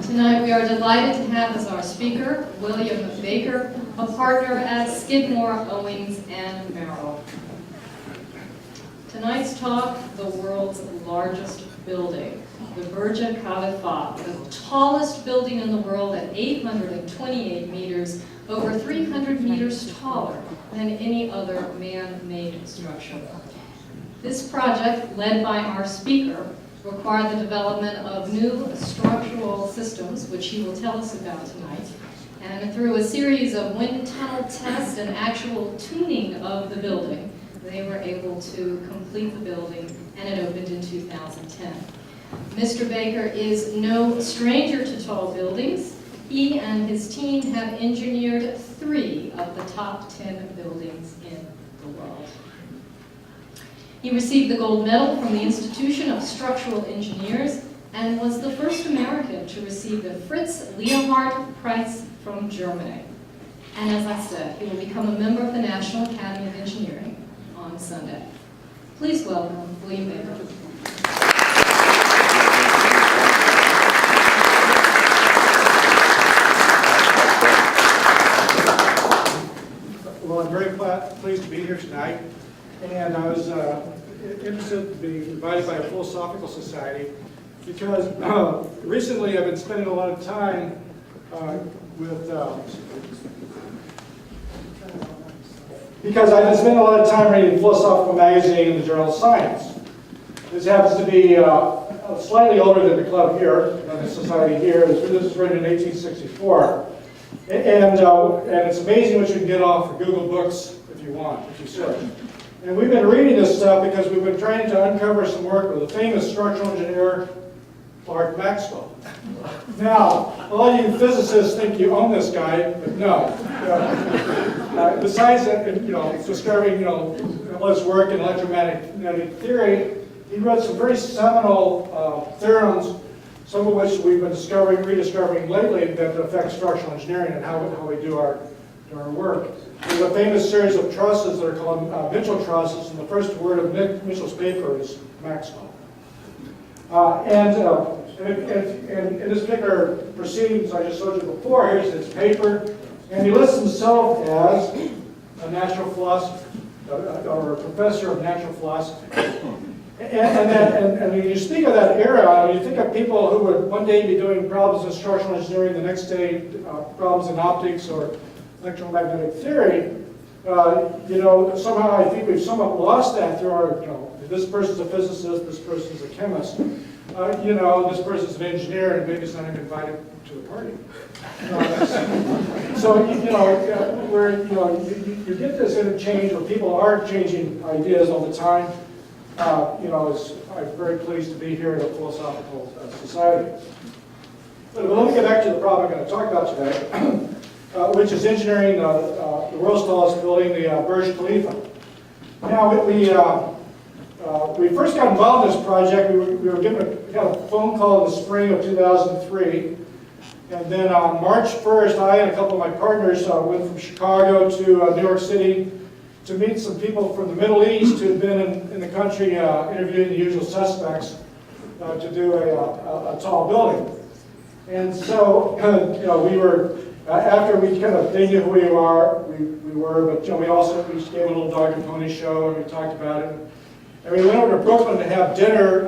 Tonight we are delighted to have as our speaker, William Baker, a partner at Skidmore, Owings and Merrill. Tonight's talk, the world's largest building, the Burj Khalifa, the tallest building in the world at 828 meters, over 300 meters taller than any other man-made structure. This project, led by our speaker, required the development of new structural systems, which he will tell us about tonight. And through a series of wind tunnel tests and actual tuning of the building, they were able to complete the building, and it opened in 2010. Mr. Baker is no stranger to tall buildings. He and his team have engineered 3 of the top 10 buildings in the world. He received the gold medal from the Institution of Structural Engineers and was the first American to receive the Fritz Leonhardt Prize from Germany. And as I said, he will become a member of the National Academy of Engineering on Sunday. Please welcome William Baker. Well, I'm very pleased to be here tonight. And I was interested to be invited by a philosophical society because recently I've been spending a lot of time reading philosophical magazine and the journal Science. This happens to be slightly older than the club here, than the society here. This was written in 1864. And it's amazing what you can get off of Google Books if you want, if you search. And we've been reading this stuff because we've been trying to uncover some work with a famous structural engineer, Clark Maxwell. Now, a lot of you physicists think you own this guy, but no. Besides describing his work in electromagnetic theory, he wrote some very seminal theorems, some of which we've been rediscovering lately that affect structural engineering and how we do our work. There's a famous series of trusses that are called Mitchell trusses, and the first word of Mitchell's paper is Maxwell. And in this particular proceedings I just showed you before, here's his paper, and he lists himself as a natural philosopher, or a professor of natural philosophy. And when you speak of that era, you think of people who would one day be doing problems in structural engineering, the next day problems in optics or electromagnetic theory. Somehow I think we've somewhat lost that through our, this person's a physicist, this person's a chemist, this person's an engineer, and maybe it's not even invited to the party. So you get this interchange where people are changing ideas all the time. I'm very pleased to be here at a philosophical society. But let me get back to the problem I'm going to talk about today. Which is engineering the world's tallest building, the Burj Khalifa. Now, we first got involved in this project. We got a phone call in the spring of 2003, and then on March 1st, I and a couple of my partners went from Chicago to New York City to meet some people from the Middle East who had been in the country interviewing the usual suspects to do a tall building. And so, we were. After they knew who we were, but we gave a little dog and pony show and we talked about it. And we went over to Brooklyn to have dinner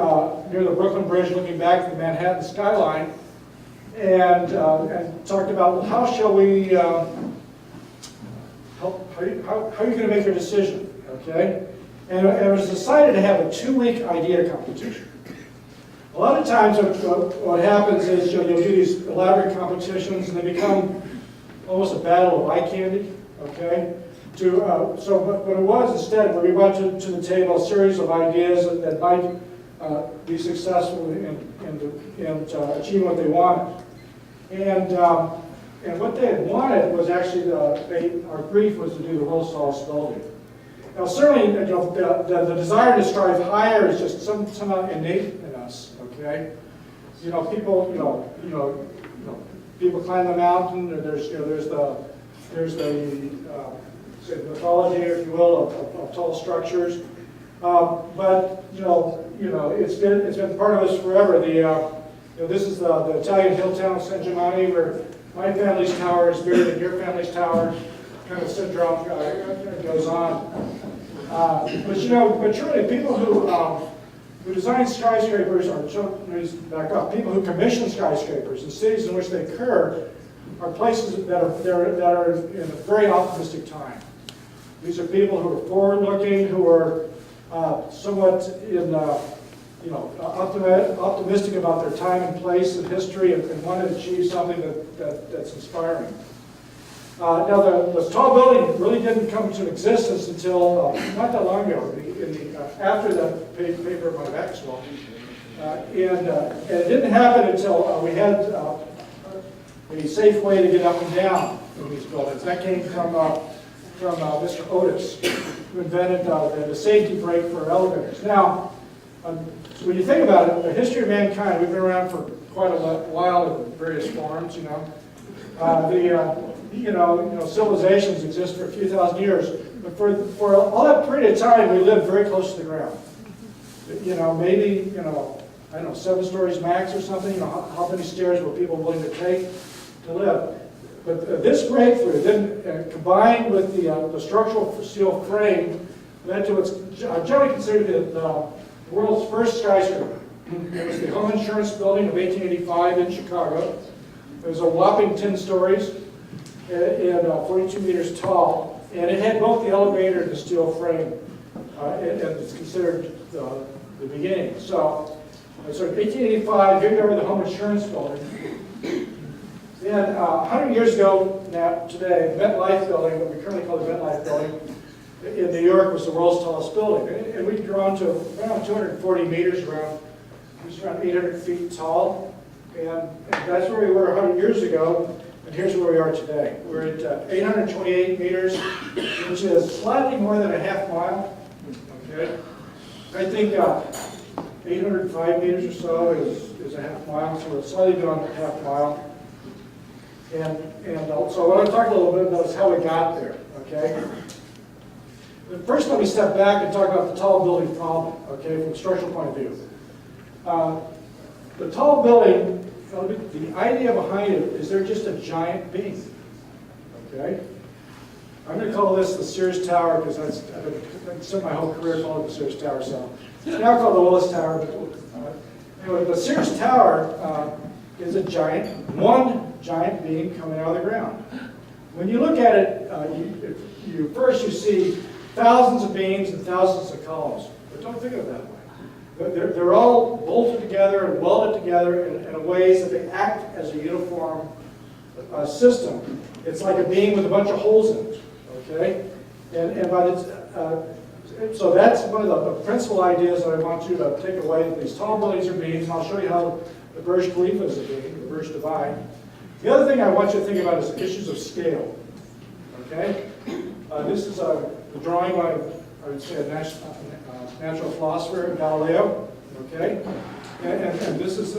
near the Brooklyn Bridge, looking back at the Manhattan skyline, and talked about, well, how shall we? How are you going to make your decision? Okay, and it was decided to have a 2-week idea competition. A lot of times what happens is you'll do these elaborate competitions and they become almost a battle of eye candy, okay? But it was instead where we brought to the table a series of ideas that might be successful in achieving what they wanted. And what they had wanted was actually, our brief was to do the world's tallest building. Now certainly, the desire to strive higher is just somehow innate in us. Okay, people climb the mountain. There's the mythology, if you will, of tall structures. But it's been part of us forever. This is the Italian hill town of San Giovanni, where my family's tower is bigger than your family's tower. Kind of syndrome goes on. But truly, people who design skyscrapers, or let me back up, people who commission skyscrapers in cities in which they occur are places that are in a very optimistic time. These are people who are forward-looking, who are somewhat optimistic about their time and place in history, and want to achieve something that's inspiring. Now, the tall building really didn't come to existence until not that long ago, after the paper by Maxwell. And it didn't happen until we had a safe way to get up and down in these buildings. That came from Mr. Otis, who invented the safety brake for elevators. Now, so when you think about it, the history of mankind, we've been around for quite a while in various forms, civilizations exist for a few thousand years, but for all that period of time, we lived very close to the ground. Maybe, I don't know, 7 stories max or something. How many stairs were people willing to take to live? But this breakthrough, then combined with the structural steel frame, led to what's generally considered the world's first skyscraper. It was the Home Insurance Building of 1885 in Chicago. It was a whopping 10 stories and 42 meters tall, and it had both the elevator and the steel frame, and it's considered the beginning. So 1885, here you are, the Home Insurance Building. Then 100 years ago now, today, the MetLife Building, what we currently call the MetLife Building, in New York was the world's tallest building. And we'd grown to around 240 meters, it was around 800 feet tall. And that's where we were 100 years ago, and here's where we are today. We're at 828 meters, which is slightly more than a half mile. Okay, I think 805 meters or so is a half mile, so we're slightly beyond a half mile. And so what I'll talk a little bit about is how we got there. Okay. But first, let me step back and talk about the tall building problem. Okay, from a structural point of view. The tall building, the idea behind it is they're just a giant beam. Okay? I'm going to call this the Sears Tower because I've spent my whole career calling it the Sears Tower. So it's now called the Willis Tower. But, anyway, the Sears Tower is one giant beam coming out of the ground. When you look at it, first you see thousands of beams and thousands of columns. But don't think of it that way. They're all bolted together and welded together in ways that they act as a uniform system. It's like a beam with a bunch of holes in it. Okay, so that's one of the principal ideas that I want you to take away. That these tall buildings are beams, and I'll show you how the Burj Khalifa is a beam, the Burj Divide. The other thing I want you to think about is issues of scale. Okay, this is a drawing by, I would say, a natural philosopher, Galileo. Okay, and this is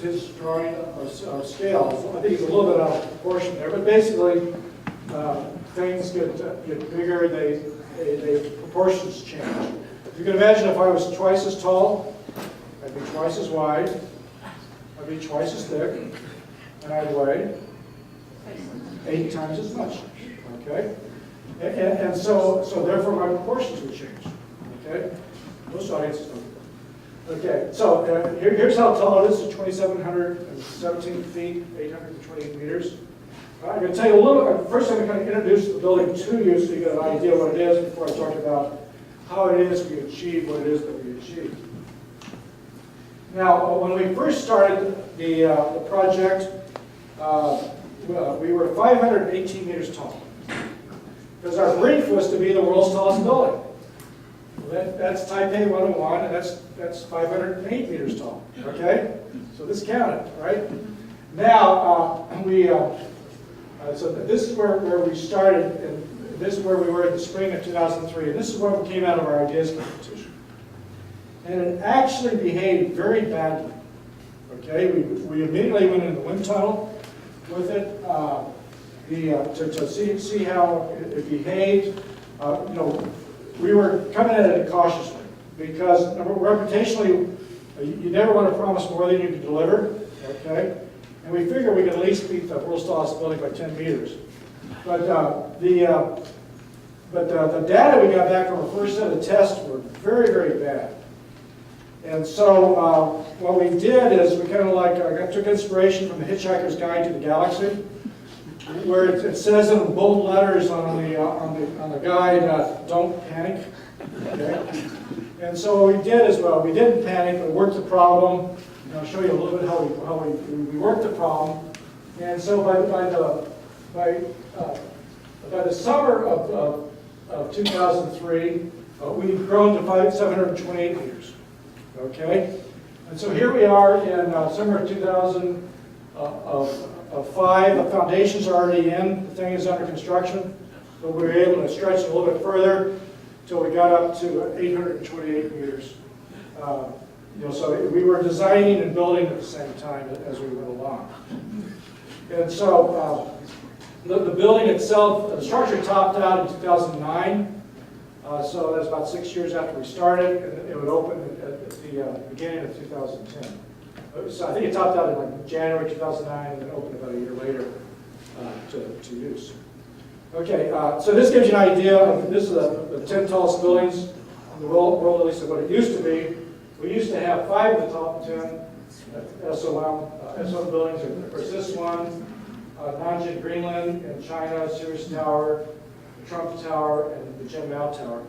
his drawing of scale. I think it's a little bit out of proportion there, but basically things get bigger. They proportions change. You can imagine if I was twice as tall, I'd be twice as wide, I'd be twice as thick, and I'd weigh 8 times as much. Okay, and so therefore my proportions would change. Okay, most audiences don't. Okay, so here's how tall it is. It's 2,717 feet, 828 meters. I'm going to tell you a little. First, I'm going to introduce the building to you so you get an idea what it is before I talk about how it is we achieve what it is that we achieve. Now, when we first started the project, we were 518 meters tall because our brief was to be the world's tallest building. That's Taipei 101, and that's 508 meters tall. Okay, so this counted, right? Now so this is where we started, and this is where we were in the spring of 2003, and this is where we came out of our ideas competition. And it actually behaved very badly. Okay, we immediately went into the wind tunnel with it to see how it behaved. We were coming at it cautiously because reputationally, you never want to promise more than you can deliver, okay? And we figure we can at least beat the world's tallest building by 10 meters. But the data we got back from our first set of tests were very, very bad. And so what we did is we kind of like took inspiration from the Hitchhiker's Guide to the Galaxy, where it says in bold letters on the guide, "Don't panic." Okay? And so what we did is, well, we didn't panic, but worked the problem. And I'll show you a little bit how we worked the problem. And so by the summer of 2003, we've grown to 728 meters. Okay, and so here we are in summer of 2005. The foundations are already in. The thing is under construction, but we were able to stretch it a little bit further until we got up to 828 meters. So we were designing and building at the same time as we went along. And so the building itself, the structure topped out in 2009. So that's about 6 years after we started, and it would open at the beginning of 2010. So I think it topped out in like January 2009, and then opened about a year later to use. Okay, so this gives you an idea of, this is the 10 tallest buildings in the world, at least of what it used to be. We used to have 5 of the top 10 SOM buildings. Of course, this one, Nanjing Greenland in China, Sears Tower, Trump Tower, and the Jim Mao Tower.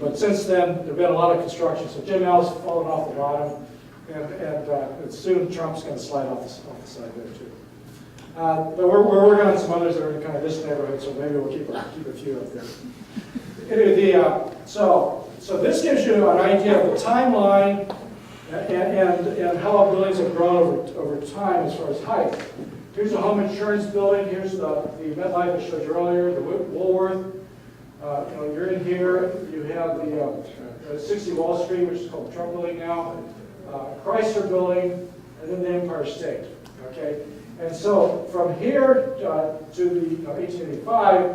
But since then, there have been a lot of construction, so Jim Mao's fallen off the bottom, and soon Trump's going to slide off the side there too. But we're working on some others that are in kind of this neighborhood, so maybe we'll keep a few up there. Anyway, so this gives you an idea of the timeline and how buildings have grown over time as far as height. Here's the home insurance building. Here's the MetLife I showed you earlier, the Woolworth. You're in here. You have the 60 Wall Street, which is called the Trump Building now, Chrysler Building, and then the Empire State. Okay, and so from here to the 1885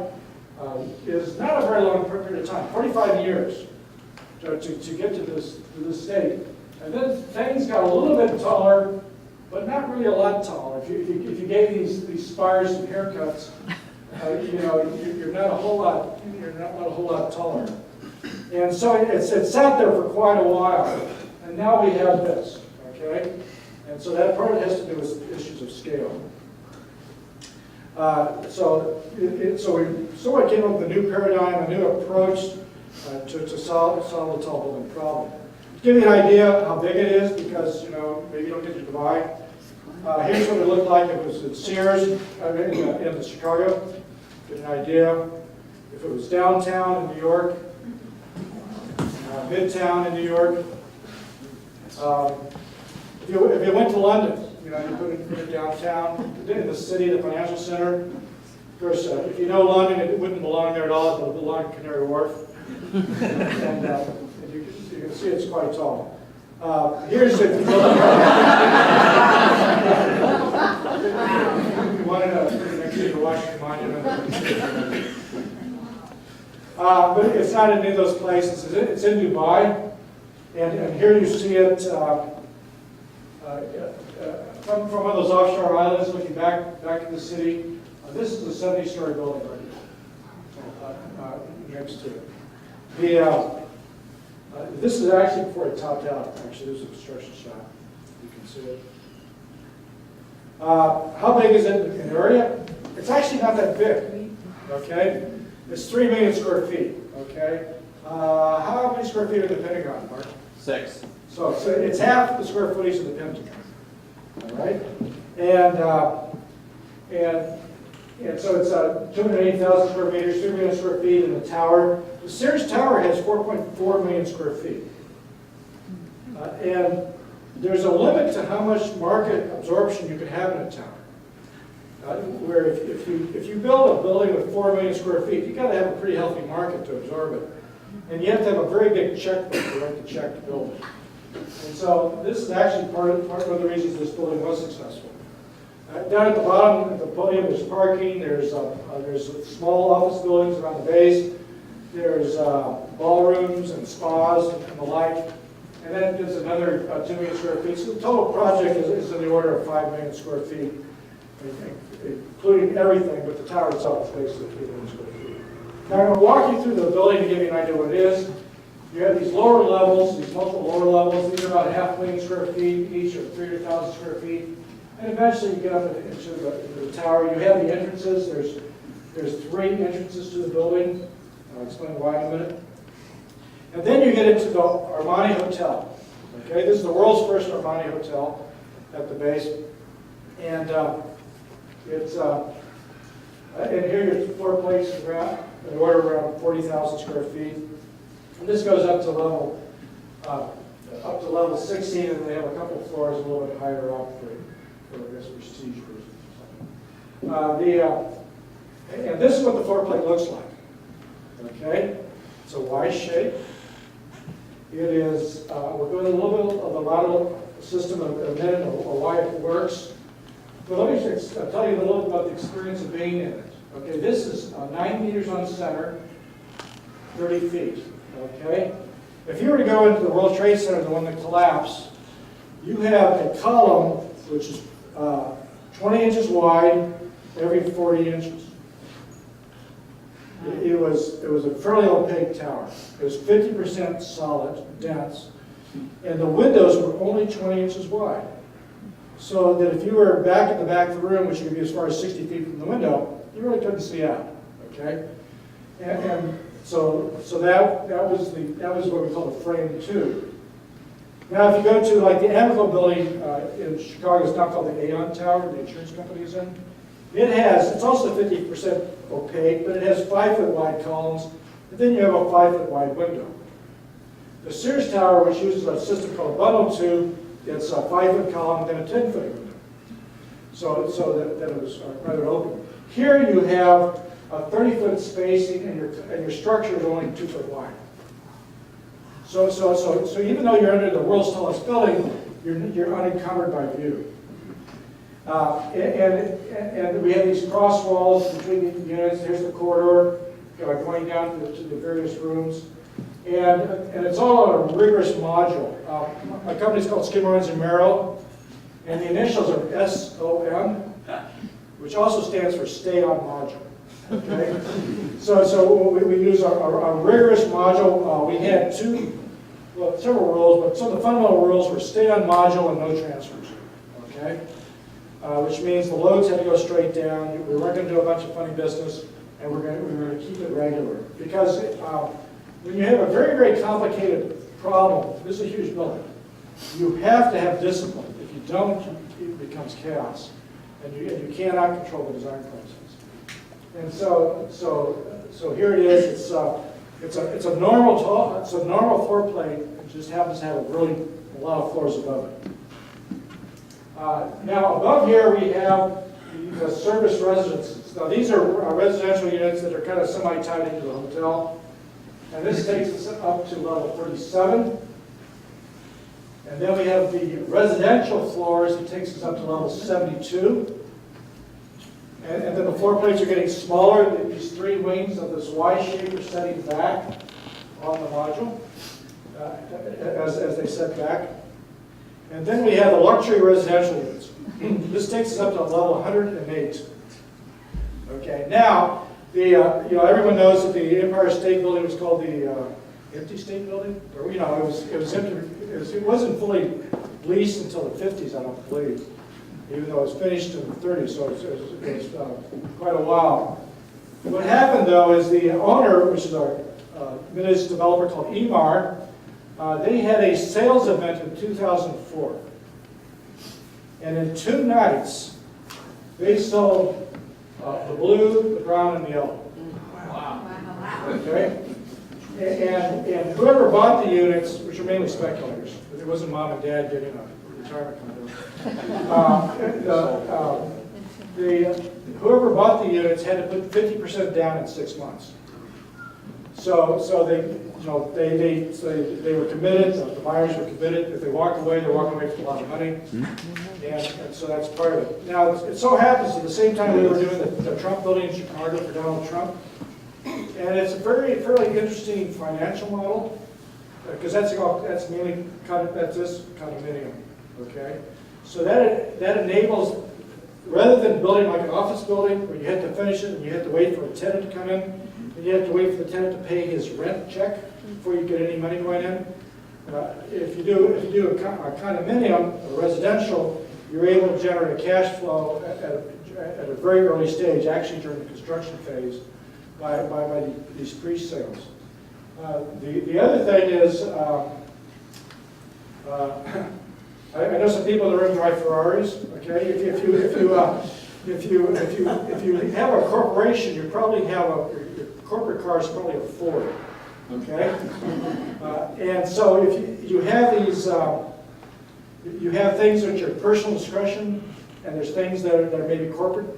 is not a very long period of time, 45 years to get to this state, and then things got a little bit taller. But not really a lot taller. If you gave these spires some haircuts, you're not a whole lot taller. And so it sat there for quite a while, and now we have this. Okay, and so that part has to do with issues of scale. So we sort of came up with a new paradigm, a new approach to solve the tall building problem. To give you an idea how big it is, because maybe you don't get to Dubai. Here's what it looked like if it was at Sears in Chicago. Get an idea. If it was downtown in New York, midtown in New York. If you went to London, you put it downtown in the city, the financial center. Of course, if you know London, it wouldn't belong there at all. It would belong to Canary Wharf. And you can see it's quite tall. Here's if you wanted to next to the Washington Monument. But it's not in any of those places. It's in Dubai, and here you see it from one of those offshore islands, looking back in the city. This is a 70-story building right here, next to it. This is actually before it topped out. Actually, there's a construction shot. You can see it. How big is it in area? It's actually not that big. Okay, it's 3 million square feet. Okay, how many square feet are the Pentagon, Mark? 6. So it's half the square footage of the Pentagon. All right, and so it's 280,000 square meters, 3 million square feet in the tower. The Sears Tower has 4.4 million square feet. And there's a limit to how much market absorption you can have in a tower. Where if you build a building with 4 million square feet, you've got to have a pretty healthy market to absorb it. And you have to have a very big checkbook to write the check to build it. And so this is actually part of the reasons this building was successful. Down at the bottom of the podium, there's parking. There's small office buildings around the base. There's ballrooms and spas and the like. And then there's another 2 million square feet. So the total project is in the order of 5 million square feet, including everything, but the tower itself is basically 3 million square feet. Now I'm going to walk you through the building to give you an idea what it is. You have these lower levels, these multiple lower levels. These are about 500,000 square feet each, or 300,000 square feet. And eventually you get up into the tower. You have the entrances. There's 3 entrances to the building. I'll explain why in a minute. And then you get into the Armani Hotel. Okay, this is the world's first Armani Hotel at the base. And and here your floor plates around, in order around 40,000 square feet. And this goes up to level 16, and they have a couple of floors a little bit higher up for I guess, prestige cruises or something. And this is what the floor plate looks like. Okay, it's a Y shape. It is. We'll go into a little bit of the lateral system in a minute, or why it works. But let me just tell you a little bit about the experience of being in it. Okay, this is 9 meters on center, 30 feet. Okay, if you were to go into the World Trade Center, the one that collapsed, you have a column which is 20 inches wide every 40 inches. It was a fairly opaque tower. It was 50% solid, dense, and the windows were only 20 inches wide. So that if you were back in the back of the room, which could be as far as 60 feet from the window, you really couldn't see out. Okay, and so that was what we call the frame 2. Now, if you go to like the Amico building in Chicago, it's now called the Aon Tower, the insurance company is in. It's also 50% opaque, but it has 5-foot wide columns, and then you have a 5-foot wide window. The Sears Tower, which uses a system called a bundle tube, it's a 5-foot column and then a 10-foot window. So that it was rather open. Here you have a 30-foot spacing, and your structure is only 2 foot wide. So even though you're under the world's tallest building, you're unencumbered by view. And we have these cross walls between the units. Here's the corridor going down to the various rooms. And it's all on a rigorous module. My company's called Skidmore, Merrill, and the initials are SOM, which also stands for Stay On Module. Okay? So we use a rigorous module. We had several rules, but some of the fundamental rules were stay on module and no transfers. Okay? Which means the loads had to go straight down. We weren't going to do a bunch of funny business, and we were going to keep it regular. Because when you have a very, very complicated problem, this is a huge building, you have to have discipline. If you don't, it becomes chaos, and you cannot control the design process. And so here it is. It's a normal floor plate. It just happens to have a lot of floors above it. Now above here we have the service residences. Now these are residential units that are kind of semi-tied into the hotel. And this takes us up to level 37. And then we have the residential floors. It takes us up to level 72. And then the floor plates are getting smaller. These 3 wings of this Y shape are setting back on the module as they set back. And then we have the luxury residential units. This takes us up to level 108. Okay, now everyone knows that the Empire State Building was called the Empty State Building, or it wasn't fully leased until the 50s, I don't believe. Even though it was finished in the 30s, so it was quite a while. What happened, though, is the owner, which is a Middle developer called Emar, they had a sales event in 2004. And in 2 nights, they sold the blue, the brown, and the yellow. Wow. Okay? And whoever bought the units, which are mainly speculators, it wasn't mom and dad getting a retirement condo. Whoever bought the units had to put 50% down in 6 months. So they were committed. The buyers were committed. If they walked away, they're walking away with a lot of money, and so that's part of it. Now it so happens at the same time we were doing the Trump building in Chicago for Donald Trump, and it's a fairly interesting financial model. because that's mainly that's this condominium. Okay, so that enables, rather than building like an office building where you have to finish it and you have to wait for a tenant to come in, and you have to wait for the tenant to pay his rent check before you get any money going in. If you do a condominium, a residential, you're able to generate a cash flow at a very early stage, actually during the construction phase, by these pre-sales. The other thing is, I know some people in the room drive Ferraris. Okay, if you have a corporation, you probably have your corporate car is probably a Ford. Okay, and so if you have these, you have things which are personal discretion, and there's things that are maybe corporate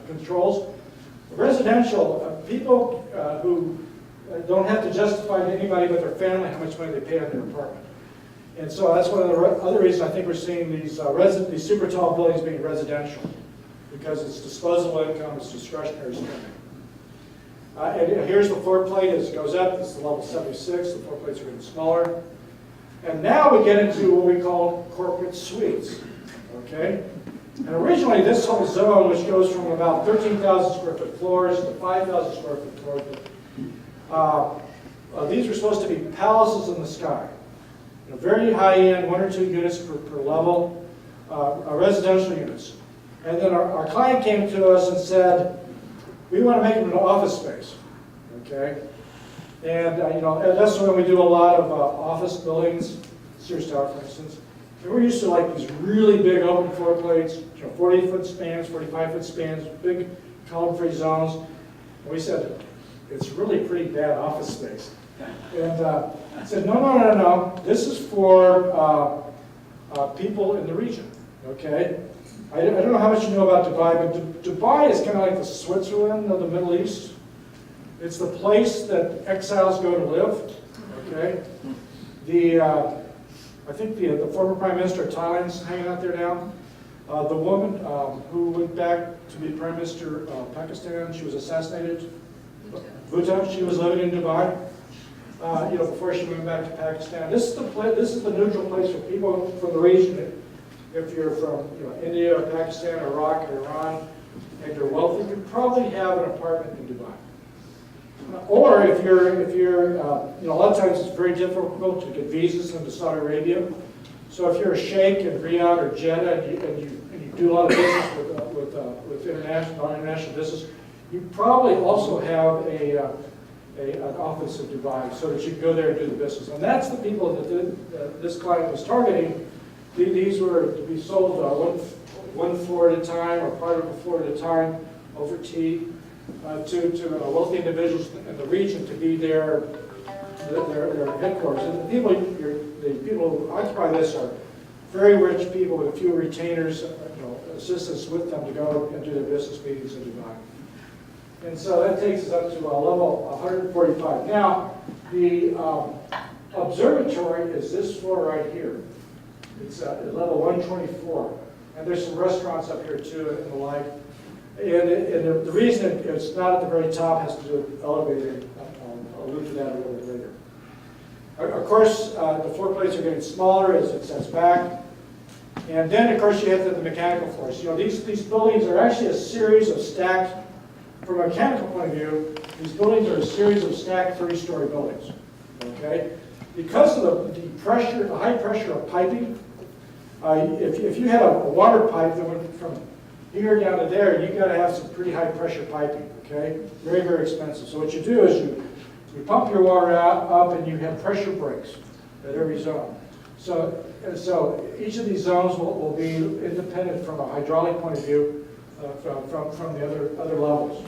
controls. Residential people who don't have to justify to anybody but their family how much money they pay on their apartment. And so that's one of the other reasons I think we're seeing these super tall buildings being residential, because it's disposable income, it's discretionary spending. And here's the floor plate as it goes up. This is the level 76. The floor plates are getting smaller. And now we get into what we call corporate suites. Okay? And originally this whole zone, which goes from about 13,000 square foot floors to 5,000 square foot floors, these were supposed to be palaces in the sky. Very high-end, 1 or 2 units per level, residential units. And then our client came to us and said, we want to make them an office space, okay? And that's when we do a lot of office buildings, Sears Tower, for instance. And we're used to like these really big open floor plates, 40-foot spans, 45-foot spans, big column-free zones. And we said, it's really pretty bad office space. And I said, no. This is for people in the region, okay? I don't know how much you know about Dubai, but Dubai is kind of like the Switzerland of the Middle East. It's the place that exiles go to live, okay? I think the former Prime Minister of Thailand's hanging out there now. The woman who went back to be Prime Minister of Pakistan, she was assassinated. Bhutto, she was living in Dubai. Before she went back to Pakistan. This is the neutral place for people from the region. If you're from India or Pakistan or Iraq or Iran and you're wealthy, you probably have an apartment in Dubai. Or if you're a lot of times it's very difficult to get visas into Saudi Arabia. So if you're a sheikh in Riyadh or Jeddah and you do a lot of business with international business, you probably also have an office in Dubai so that you can go there and do the business. And that's the people that this client was targeting. These were to be sold one floor at a time or part of a floor at a time over tea to wealthy individuals in the region to be their headquarters. And the people who occupy this are very rich people with a few retainers, assistants with them to go and do their business meetings in Dubai. And so that takes us up to level 145. Now, the observatory is this floor right here. It's at level 124. And there's some restaurants up here too and the like. And the reason it's not at the very top has to do with elevating. I'll allude to that a little bit later. Of course, the floor plates are getting smaller as it sets back. And then, of course, you have the mechanical floors. These buildings are actually a series of stacked, from a mechanical point of view, these buildings are a series of stacked 30-story buildings. Okay? Because of the pressure, the high pressure of piping, if you had a water pipe that went from here down to there, you got to have some pretty high pressure piping. Okay? Very, very expensive. So what you do is you pump your water up and you have pressure breaks at every zone. So each of these zones will be independent from a hydraulic point of view from the other levels.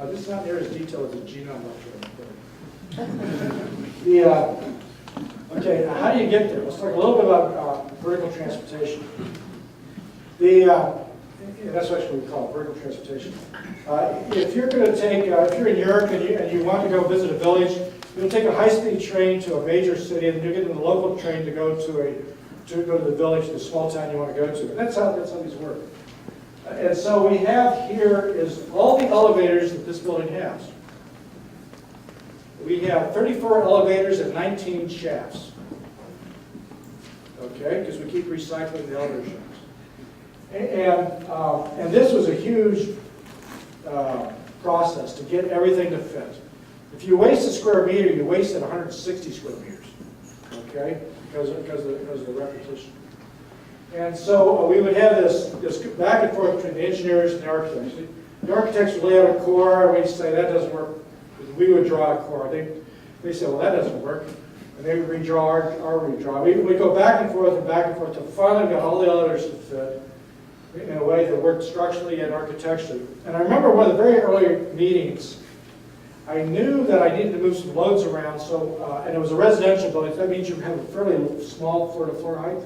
This is not near as detailed as a genome lecture. Okay, how do you get there? Let's talk a little bit about vertical transportation. That's what we call it, vertical transportation. If you're going to take, if you're in Europe and you want to go visit a village, you'll take a high-speed train to a major city, and you get in the local train to go to the village, the small town you want to go to. And that's how these work. And so we have here is all the elevators that this building has. we have 34 elevators and 19 shafts. Okay, because we keep recycling the elevator shafts. And this was a huge process to get everything to fit. If you waste a square meter, you wasted 160 square meters. Okay, because of the repetition. And so we would have this back and forth between the engineers and the architects. The architects would lay out a core, and we'd say, that doesn't work. We would draw a core. They said, well, that doesn't work. And they would redraw our redraw. We'd go back and forth to finally got all the elevators to fit in a way that worked structurally and architecturally. And I remember one of the very early meetings, I knew that I needed to move some loads around, so and it was a residential building, so that means you have a fairly small floor-to-floor height.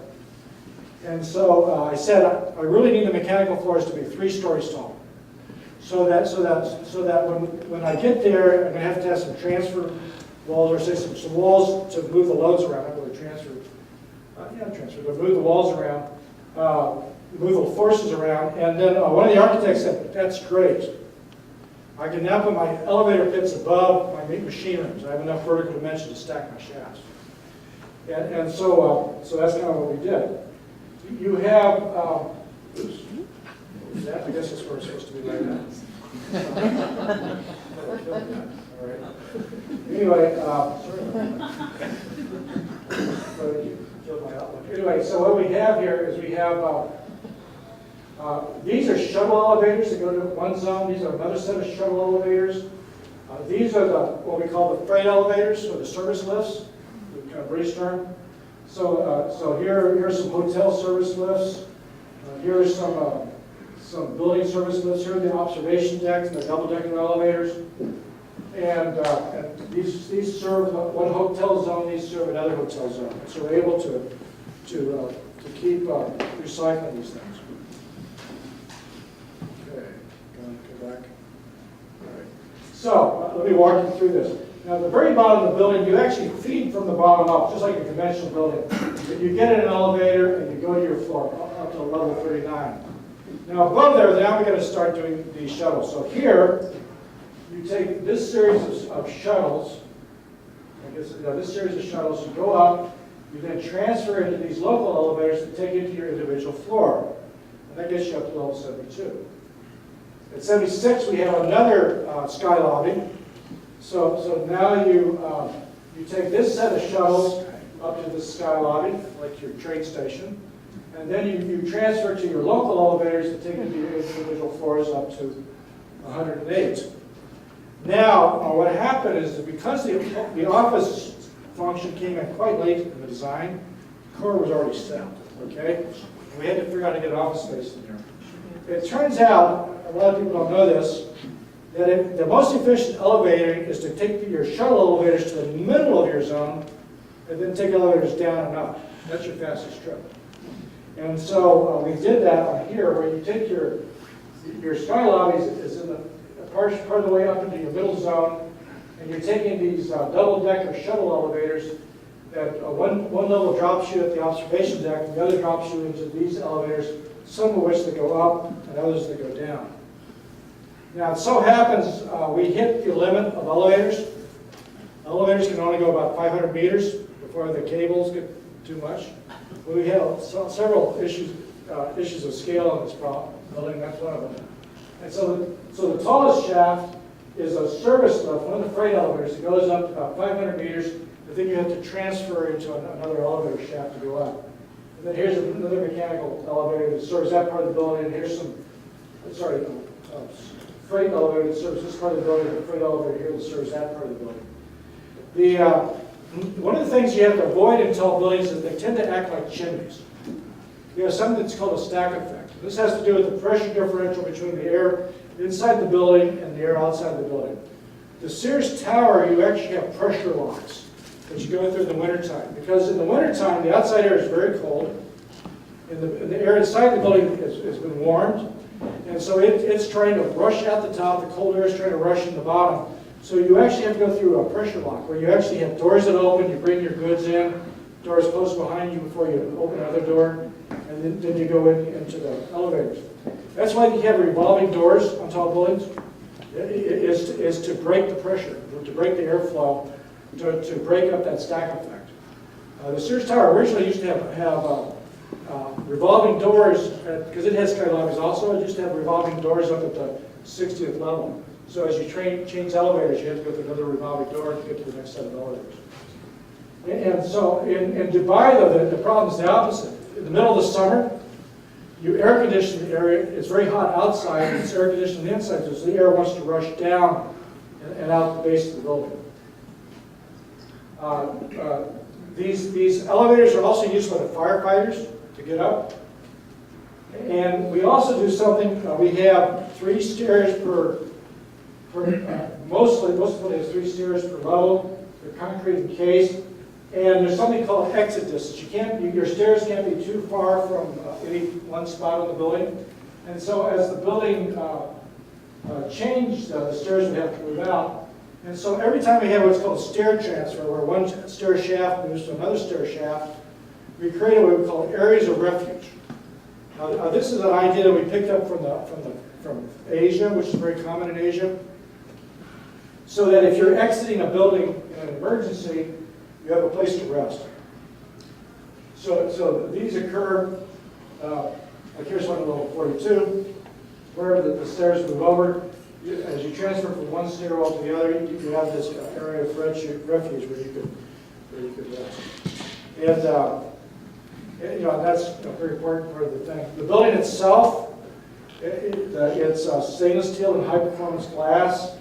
And so I said, I really need the mechanical floors to be 3 stories tall. So that when I get there, I'm going to have some transfer walls, or say some walls to move the loads around. Not really transfer, but move the walls around, move the forces around. And then one of the architects said, that's great. I can now put my elevator pits above my machine rooms. I have enough vertical dimension to stack my shafts. And so that's kind of what we did. You have, oops, what was that? I guess that's where it's supposed to be like that. All right. Anyway, sorry about that. Killed my outlook. Anyway, so what we have here is we have, these are shuttle elevators that go to one zone. These are another set of shuttle elevators. These are what we call the freight elevators, or the service lifts, the kind of British term. So here are some hotel service lifts. Here are some building service lifts. Here are the observation decks and the double-decker elevators. And these serve one hotel zone. These serve another hotel zone. So we're able to keep recycling these things. Okay, go back. All right. So let me walk you through this. Now, at the very bottom of the building, you actually feed from the bottom up, just like a conventional building. You get in an elevator and you go to your floor, up to level 39. Now, above there, now we're going to start doing these shuttles. So here, you take this series of shuttles, this series of shuttles, you go up, you then transfer into these local elevators that take you to your individual floor. And that gets you up to level 72. At 76, we have another sky lobby. So now you take this set of shuttles up to the sky lobby, like your train station, and then you transfer to your local elevators that take you to your individual floors up to 108. Now, what happened is that because the office function came in quite late in the design, the core was already set, okay? We had to figure out how to get office space in there. It turns out, a lot of people don't know this, that the most efficient elevating is to take your shuttle elevators to the middle of your zone and then take elevators down and up. That's your fastest trip. And so we did that on here, where you take your sky lobbies is in the part of the way up into your middle zone, and you're taking these double-decker shuttle elevators that one level drops you at the observation deck, and the other drops you into these elevators, some of which that go up and others that go down. Now, it so happens we hit the limit of elevators. Elevators can only go about 500 meters before the cables get too much. But we have several issues of scale in this building. That's one of them. And so the tallest shaft is a service lift, one of the freight elevators that goes up to about 500 meters, but then you have to transfer into another elevator shaft to go up. And then here's another mechanical elevator that serves that part of the building, and here's some, freight elevator that serves this part of the building, and a freight elevator here that serves that part of the building. One of the things you have to avoid in tall buildings is they tend to act like chimneys. You have something that's called a stack effect. This has to do with the pressure differential between the air inside the building and the air outside the building. The Sears Tower, you actually have pressure locks that you go through in the wintertime. Because in the wintertime, the outside air is very cold, and the air inside the building has been warmed, and so it's trying to rush out the top, the cold air is trying to rush in the bottom. So you actually have to go through a pressure lock, where you actually have doors that open, you bring your goods in, doors close behind you before you open another door, and then you go into the elevators. That's why you have revolving doors on tall buildings. is to break the pressure, to break the airflow, to break up that stack effect. The Sears Tower originally used to have revolving doors, because it has skylobbies also. It used to have revolving doors up at the 60th level. So as you change elevators, you have to go through another revolving door to get to the next set of elevators. And so in Dubai, though, the problem is the opposite. In the middle of the summer, you air condition the area. It's very hot outside, and it's air conditioned on the inside, so the air wants to rush down and out the base of the building. These elevators are also used by the firefighters to get up. And we also do something, we have 3 stairs most of the building has 3 stairs per level. They're concrete encased. And there's something called exit distance. Your stairs can't be too far from any one spot on the building. And so as the building changed, the stairs would have to move out. And so every time we have what's called stair transfer, where one stair shaft moves to another stair shaft, we create what we call areas of refuge. Now this is an idea that we picked up from Asia, which is very common in Asia. So that if you're exiting a building in an emergency, you have a place to rest. So these occur, like here's one at level 42, wherever the stairs move over. As you transfer from one stairwell to the other, you have this area of refuge where you could rest. And that's a very important part of the thing. The building itself, it's stainless steel and high performance glass.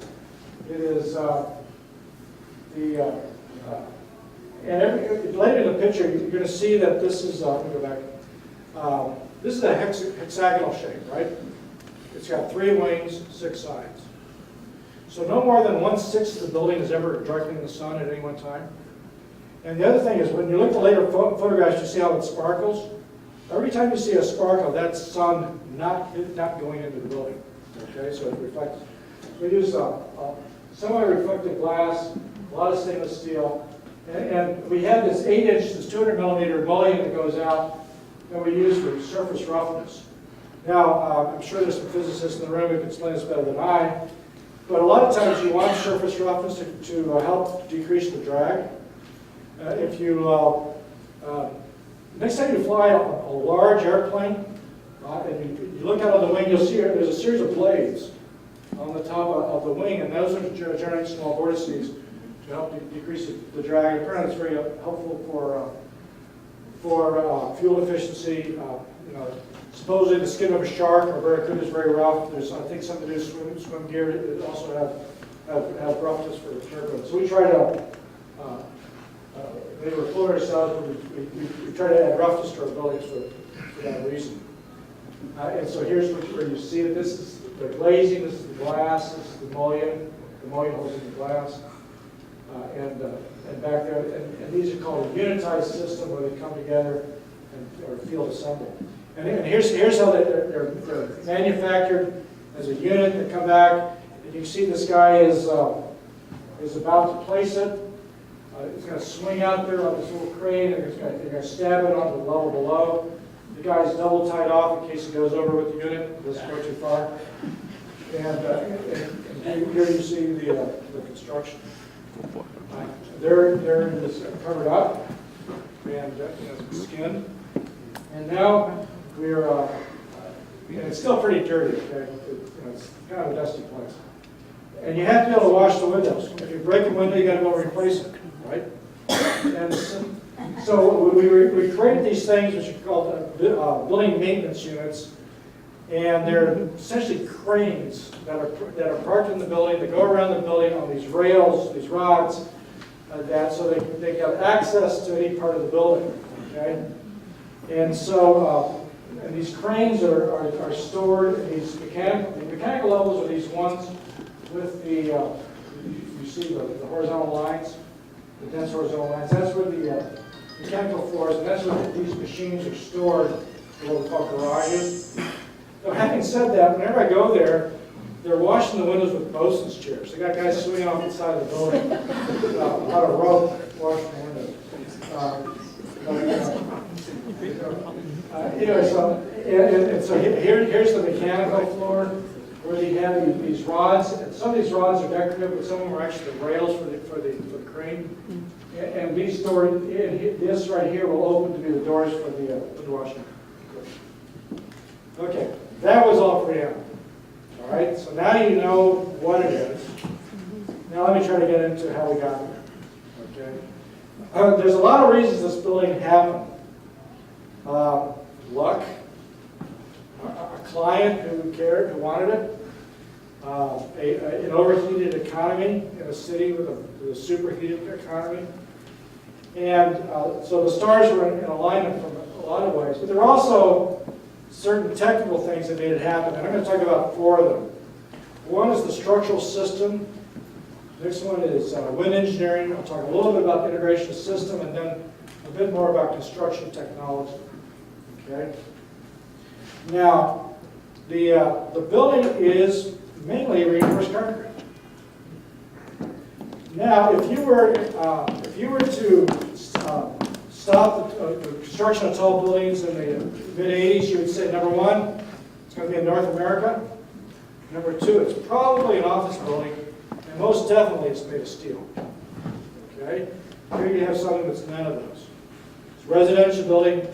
It is and later in the picture, you're going to see that this is, let me go back. This is a hexagonal shape, right? It's got 3 wings, 6 sides. So no more than 1/6 of the building is ever directly in the sun at any one time. And the other thing is, when you look at the later photographs, you see how it sparkles. Every time you see a sparkle, that's sun not going into the building. Okay, so it reflects. We use semi-reflective glass, a lot of stainless steel. And we have this 8-inch, this 200-millimeter mullion that goes out that we use for surface roughness. Now, I'm sure there's some physicists in the room who can explain this better than I, but a lot of times you want surface roughness to help decrease the drag. Next time you fly a large airplane, and you look out on the wing, you'll see there's a series of blades on the top of the wing, and those are generate small vortices to help decrease the drag. Apparently, it's very helpful for fuel efficiency. Supposedly the skin of a shark or barracuda is very rough. There's, I think, something to do with swim gear. It also have roughness for turbulence. So we try to maybe we're fooling ourselves, but we try to add roughness to our buildings for that reason. And so here's where you see that this is the glazing, this is the glass, this is the mullion. The mullion holds in the glass. And back there, and these are called a unitized system where they come together and are field assembled. And here's how they're manufactured as a unit. They come back, and you see this guy is about to place it. It's going to swing out there on this little crane, and they're going to stab it onto the level below. The guy's double tied off in case it goes over with the unit. It doesn't go too far. And here you see the construction. There it is covered up and skinned. And now we're, and it's still pretty dirty, okay? It's kind of a dusty place. And you have to be able to wash the windows. If you break a window, you got to go replace it, right? And so we created these things which are called building maintenance units. And they're essentially cranes that are parked in the building, that go around the building on these rails, these rods, so they have access to any part of the building. Okay, and so and these cranes are stored in these mechanical levels are these ones with the you see the horizontal lines, the dense horizontal lines. That's where the mechanical floors, and that's where these machines are stored in what we call garages. So having said that, whenever I go there, they're washing the windows with bosun's chairs. They got guys swinging off the side of the building on a rope washing the windows. Anyway, so here's the mechanical floor. where you have these rods, and some of these rods are decorative, but some of them are actually the rails for the crane. And these doors, this right here will open to be the doors for the washing. Okay, that was all preamble. All right, so now you know what it is. Now let me try to get into how we got there. Okay, there's a lot of reasons this building happened. Luck, a client who cared, who wanted it, an overheated economy in a city with a superheated economy. And so the stars were in alignment from a lot of ways. But there are also certain technical things that made it happen. And I'm going to talk about 4 of them. One is the structural system. The next one is wind engineering. I'll talk a little bit about the integration system and then a bit more about construction technology. Okay. Now, the building is mainly reinforced concrete. Now, if you were to stop the construction of tall buildings in the mid-'80s, you would say, number 1, it's going to be in North America. Number 2, it's probably an office building, and most definitely it's made of steel. Okay? Here you have something that's none of those. It's a residential building,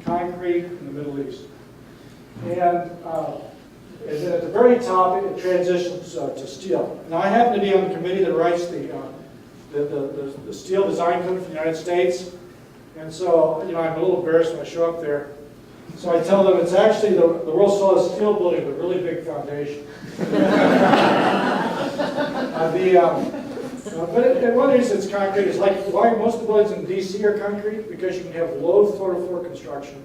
concrete in the Middle East. And then at the very top, it transitions to steel. Now, I happen to be on the committee that writes the steel design code for the United States. And so, I'm a little embarrassed when I show up there. So I tell them it's actually the world's tallest steel building with a really big foundation. But one reason it's concrete is like why most of the buildings in D.C. are concrete, because you can have low floor-to-floor construction.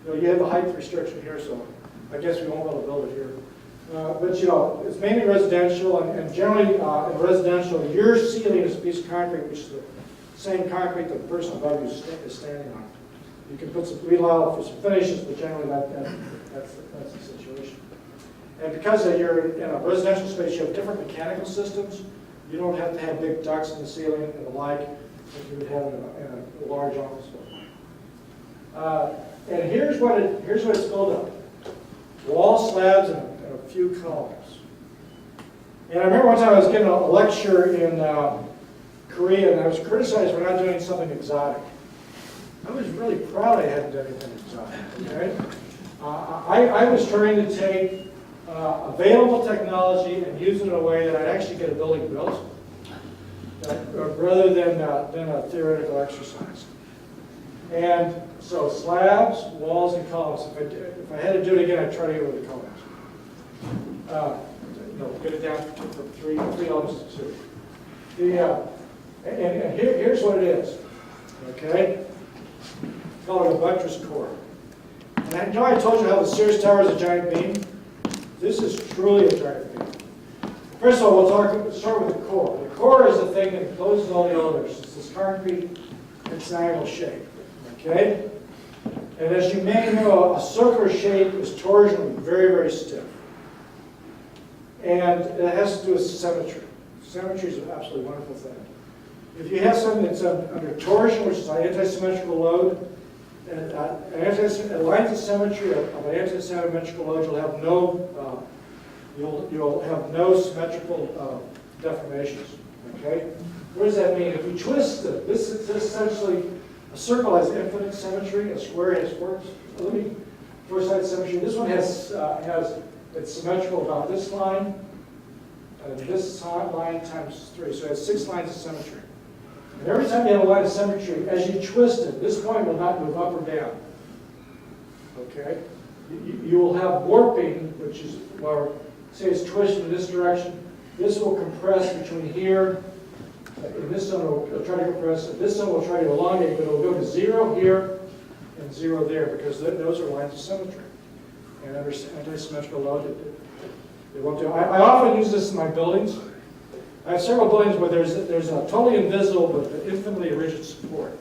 You have a height restriction here, so I guess we won't be able to build it here. But it's mainly residential, and generally in residential, your ceiling is a piece of concrete, which is the same concrete that the person above you is standing on. You can put some, we allow for some finishes, but generally that's the situation. And because you're in a residential space, you have different mechanical systems. You don't have to have big ducts in the ceiling and the like that you would have in a large office building. And here's what it's built up: wall slabs and a few columns. And I remember one time I was giving a lecture in Korea, and I was criticized for not doing something exotic. I was really proud I hadn't done anything exotic. Okay? I was trying to take available technology and use it in a way that I'd actually get a building built, rather than a theoretical exercise. And so slabs, walls, and columns. If I had to do it again, I'd try to get rid of the columns. Get it down from three elements to 2. And here's what it is. Okay? Call it a buttress core. And I told you how the Sears Tower is a giant beam. This is truly a giant beam. First of all, we'll start with the core. The core is the thing that encloses all the elements. It's this concrete hexagonal shape. Okay? And as you may know, a circular shape is torsionally very, very stiff. And it has to do with symmetry. Symmetry is an absolutely wonderful thing. If you have something that's under torsion, which is an anti-symmetrical load, and a line of symmetry of an anti-symmetrical load, you'll have no symmetrical deformations. Okay? What does that mean? If you twist it, this is essentially a circle has infinite symmetry, a square has four-sided symmetry. This one has it's symmetrical about this line, and this line times 3, so it has 6 lines of symmetry. And every time you have a line of symmetry, as you twist it, this point will not move up or down. Okay? You will have warping, which is, well, say it's twisted in this direction. This will compress between here, and this one will try to compress, and this one will try to elongate, but it will go to 0 here and 0 there, because those are lines of symmetry. And under anti-symmetrical load, it won't do. I often use this in my buildings. I have several buildings where there's a totally invisible but infinitely rigid support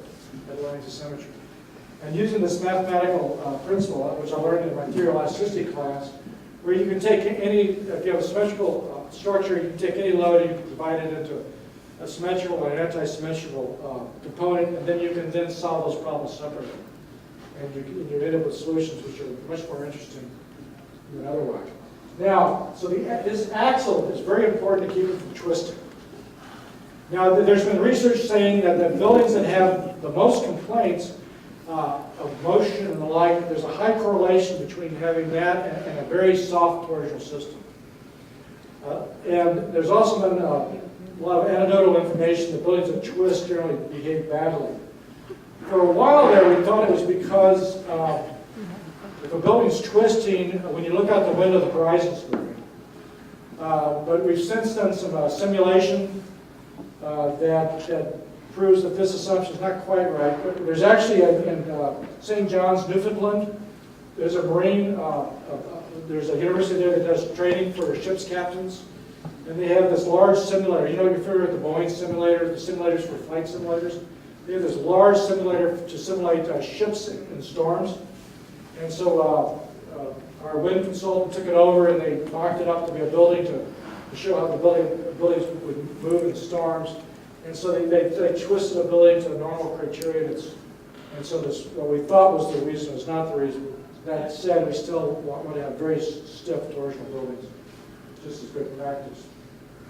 at lines of symmetry. And using this mathematical principle, which I learned in my theory of elasticity class, where you can take any, if you have a symmetrical structure, you can take any load, you can divide it into a symmetrical and an anti-symmetrical component, and then you can then solve those problems separately. And you end up with solutions which are much more interesting than otherwise. Now, so this axle is very important to keep it from twisting. Now, there's been research saying that the buildings that have the most complaints of motion and the like, there's a high correlation between having that and a very soft torsional system. And there's also been a lot of anecdotal information that buildings that twist generally behave badly. For a while there, we thought it was because if a building's twisting, when you look out the window, the horizon's moving. But we've since done some simulation that proves that this assumption is not quite right. But there's actually in St. John's, Newfoundland, there's a marine, there's a university there that does training for ships captains. And they have this large simulator. You know, you're familiar with the Boeing simulator, the simulators for flight simulators? They have this large simulator to simulate ships in storms. And so our wind consultant took it over and they mocked it up to be a building to show how the buildings would move in storms. And so they twisted a building to a normal criterion. And so this, what we thought was the reason is not the reason. That said, we still want to have very stiff torsional buildings, just as good practice.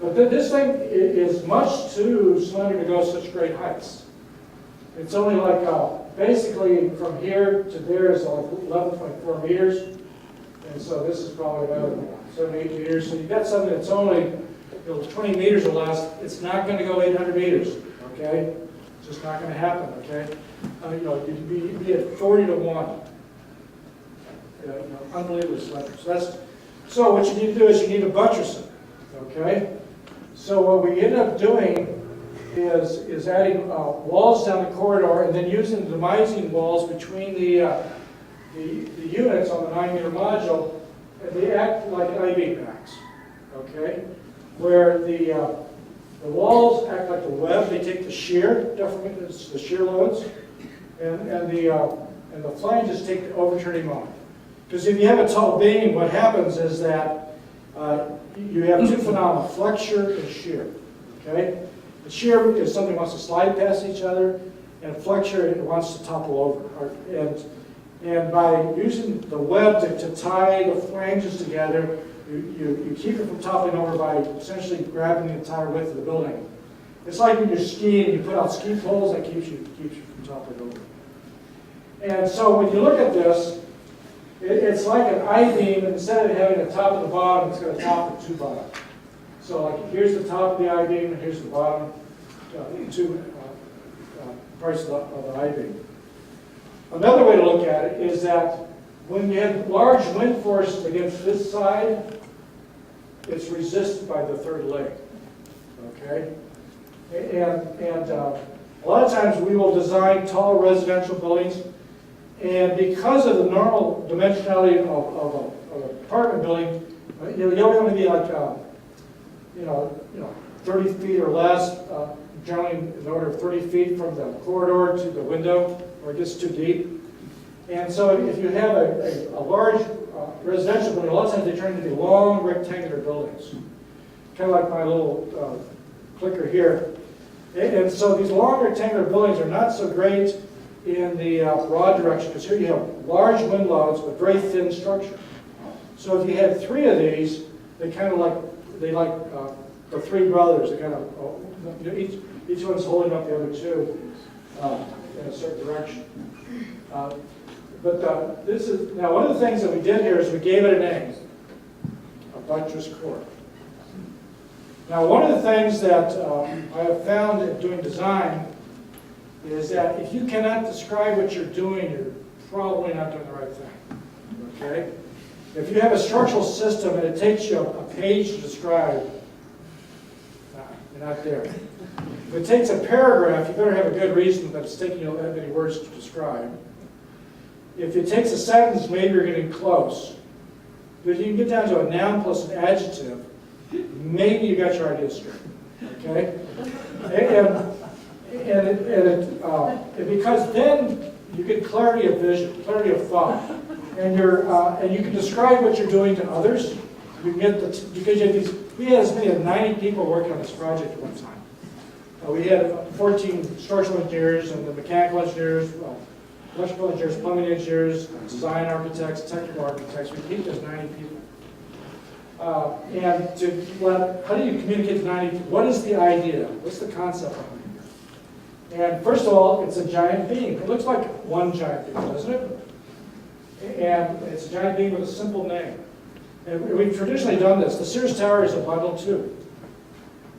But this thing is much too slender to go such great heights. It's only like, basically from here to there is like 11.4 meters. And so this is probably about 7, 8 meters. So you've got something that's only 20 meters or less. It's not going to go 800 meters, okay? It's just not going to happen, okay? You'd be at 40 to 1. Unbelievably slender. So what you need to do is you need to buttress it, okay? So what we end up doing is adding walls down the corridor and then using the demising walls between the units on the 9-meter module, and they act like I-beam backs, okay? Where the walls act like the web, they take the shear, definitely the shear loads, and the flanges take the overturning moment. Because if you have a tall beam, what happens is that you have two phenomena, flexure and shear, okay? The shear is something that wants to slide past each other, and flexure it wants to topple over. And by using the web to tie the flanges together, you keep it from toppling over by essentially grabbing the entire width of the building. It's like when you're skiing, you put out ski poles, that keeps you from toppling over. And so when you look at this, it's like an I-beam. Instead of having the top and the bottom, it's got a top and two bottoms. So like here's the top of the I-beam, and here's the bottom, two parts of the I-beam. Another way to look at it is that when you have large wind forces against this side, it's resisted by the third leg, okay? And a lot of times we will design tall residential buildings, and because of the normal dimensionality of an apartment building, you don't want to be like 30 feet or less, generally in the order of 30 feet from the corridor to the window, or it gets too deep. And so if you have a large residential building, a lot of times they turn into long rectangular buildings, kind of like my little clicker here. And so these long rectangular buildings are not so great in the broad direction, because here you have large wind loads but very thin structure. So if you had 3 of these, they kind of like the 3 brothers. They kind of each one's holding up the other 2 in a certain direction. But this is now one of the things that we did here is we gave it a name, a buttress core. Now one of the things that I have found in doing design is that if you cannot describe what you're doing, you're probably not doing the right thing, okay? If you have a structural system and it takes you a page to describe, you're not there. If it takes a paragraph, you better have a good reason that it's taking you that many words to describe. If it takes a sentence, maybe you're getting close. But if you can get down to a noun plus an adjective, maybe you got your idea straight, okay? And because then you get clarity of vision, clarity of thought, and you can describe what you're doing to others. You can get because you have we had as many as 90 people working on this project at one time. We had 14 structural engineers and the mechanical engineers, electrical engineers, plumbing engineers, design architects, technical architects. We keep those 90 people. And how do you communicate to 90? What is the idea? What's the concept behind it? And first of all, it's a giant beam. It looks like one giant beam, doesn't it? And it's a giant beam with a simple name. And we've traditionally done this. The Sears Tower is a bundle tube.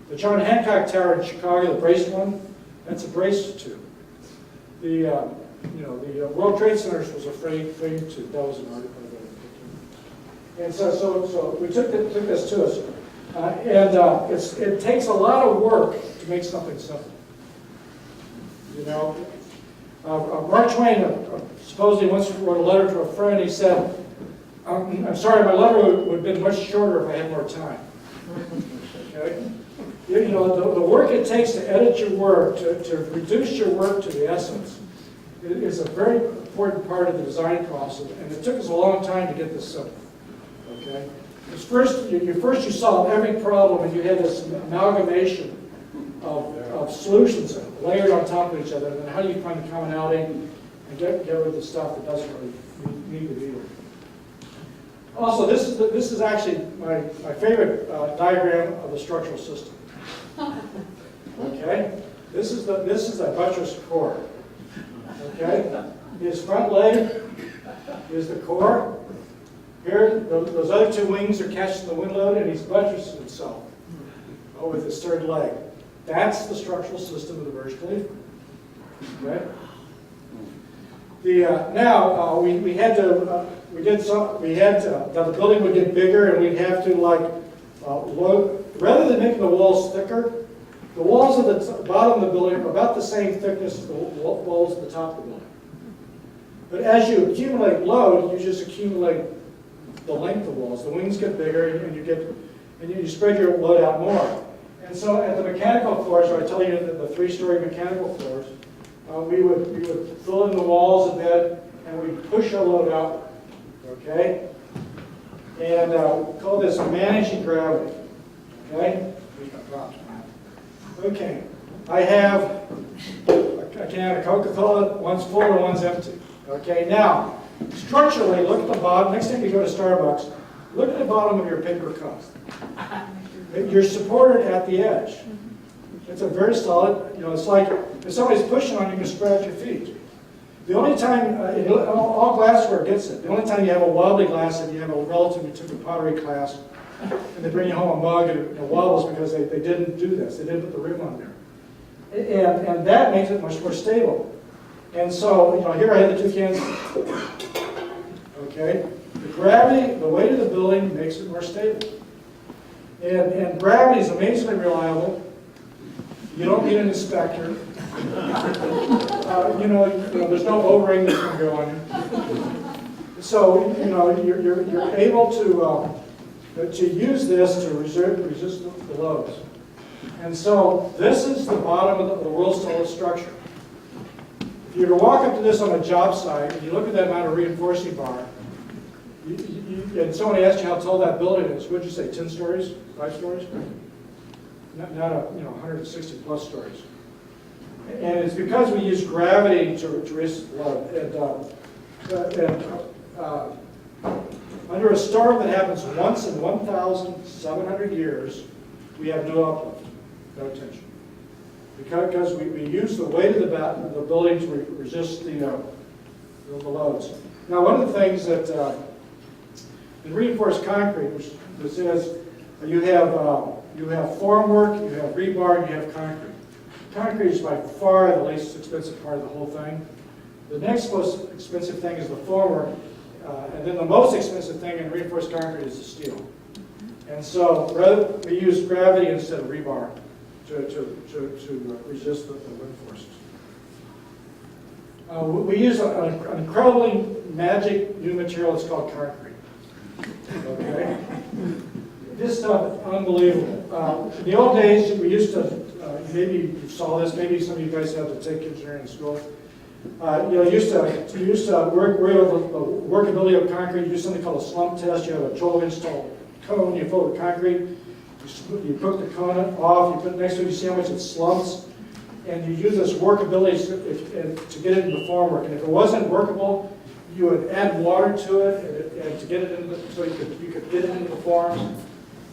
The John Hancock Tower in Chicago, the braced one, that's a braced tube. The World Trade Center was a frame tube. That was an article. And so we took this to us. It takes a lot of work to make something simple. You know, Mark Twain supposedly once wrote a letter to a friend. He said, I'm sorry, my letter would have been much shorter if I had more time. Okay? You know, the work it takes to edit your work, to reduce your work to the essence, is a very important part of the design process, and it took us a long time to get this simple. Okay? Because first you solve every problem, and you had this amalgamation of solutions layered on top of each other, and then how do you find the commonality and get rid of the stuff that doesn't really need to be there. Also, this is actually my favorite diagram of the structural system. Okay, this is a buttress core. Okay, his front leg is the core. Here, those other two wings are catching the wind load, and he's buttressing himself with his third leg. That's the structural system of the Burj Khalifa. Okay. Now we had to that the building would get bigger, and we'd have to load, rather than making the walls thicker, the walls at the bottom of the building are about the same thickness as the walls at the top of the building. But as you accumulate load, you just accumulate the length of walls. The wings get bigger, and you spread your load out more. And so at the mechanical floors, or I tell you the three-story mechanical floors, we would fill in the walls a bit, and we'd push our load out. Okay? And we call this managing gravity. Okay? Okay. I have a can of Coca-Cola, one's full and one's empty. Okay? Now, structurally, look at the bottom. Next time you go to Starbucks, look at the bottom of your paper cup. You're supported at the edge. It's a very solid, it's like if somebody's pushing on you, you can spread out your feet. The only time, all glassware gets it, the only time you have a wobbly glass if you have a relative who took a pottery class and they bring you home a mug and it wobbles because they didn't do this, they didn't put the rim on there. And that makes it much more stable. And so, here I have the two cans. Okay? The gravity, the weight of the building makes it more stable. And gravity is amazingly reliable. You don't need an inspector. There's no O-ring that's going to go on you. So, you're able to use this to resist the loads. And so, this is the bottom of the world's tallest structure. If you were to walk up to this on a job site, and you look at that amount of reinforcing bar, and somebody asked you how tall that building is, what'd you say, 10 stories, 5 stories? Not 160 plus stories. And it's because we use gravity to resist load. Under a storm that happens once in 1,700 years, we have no uplift, no tension. Because we use the weight of the building to resist the loads. Now, one of the things that in reinforced concrete, which is you have formwork, you have rebar, and you have concrete. Concrete is by far the least expensive part of the whole thing. The next most expensive thing is the formwork, and then the most expensive thing in reinforced concrete is the steel. And so we use gravity instead of rebar to resist the wind forces. We use an incredibly magic new material. It's called concrete. Okay. This stuff is unbelievable. In the old days, we used to, maybe you saw this, maybe some of you guys had to take engineering in school. Used to work with the workability of concrete. You do something called a slump test. You have a 12-inch tall cone, you fill it with concrete, you cook the cone off, you put it next to it, you see how much it slumps, and you use this workability to get it into the formwork. And if it wasn't workable, you would add water to it and to get it into so you could get it into the form.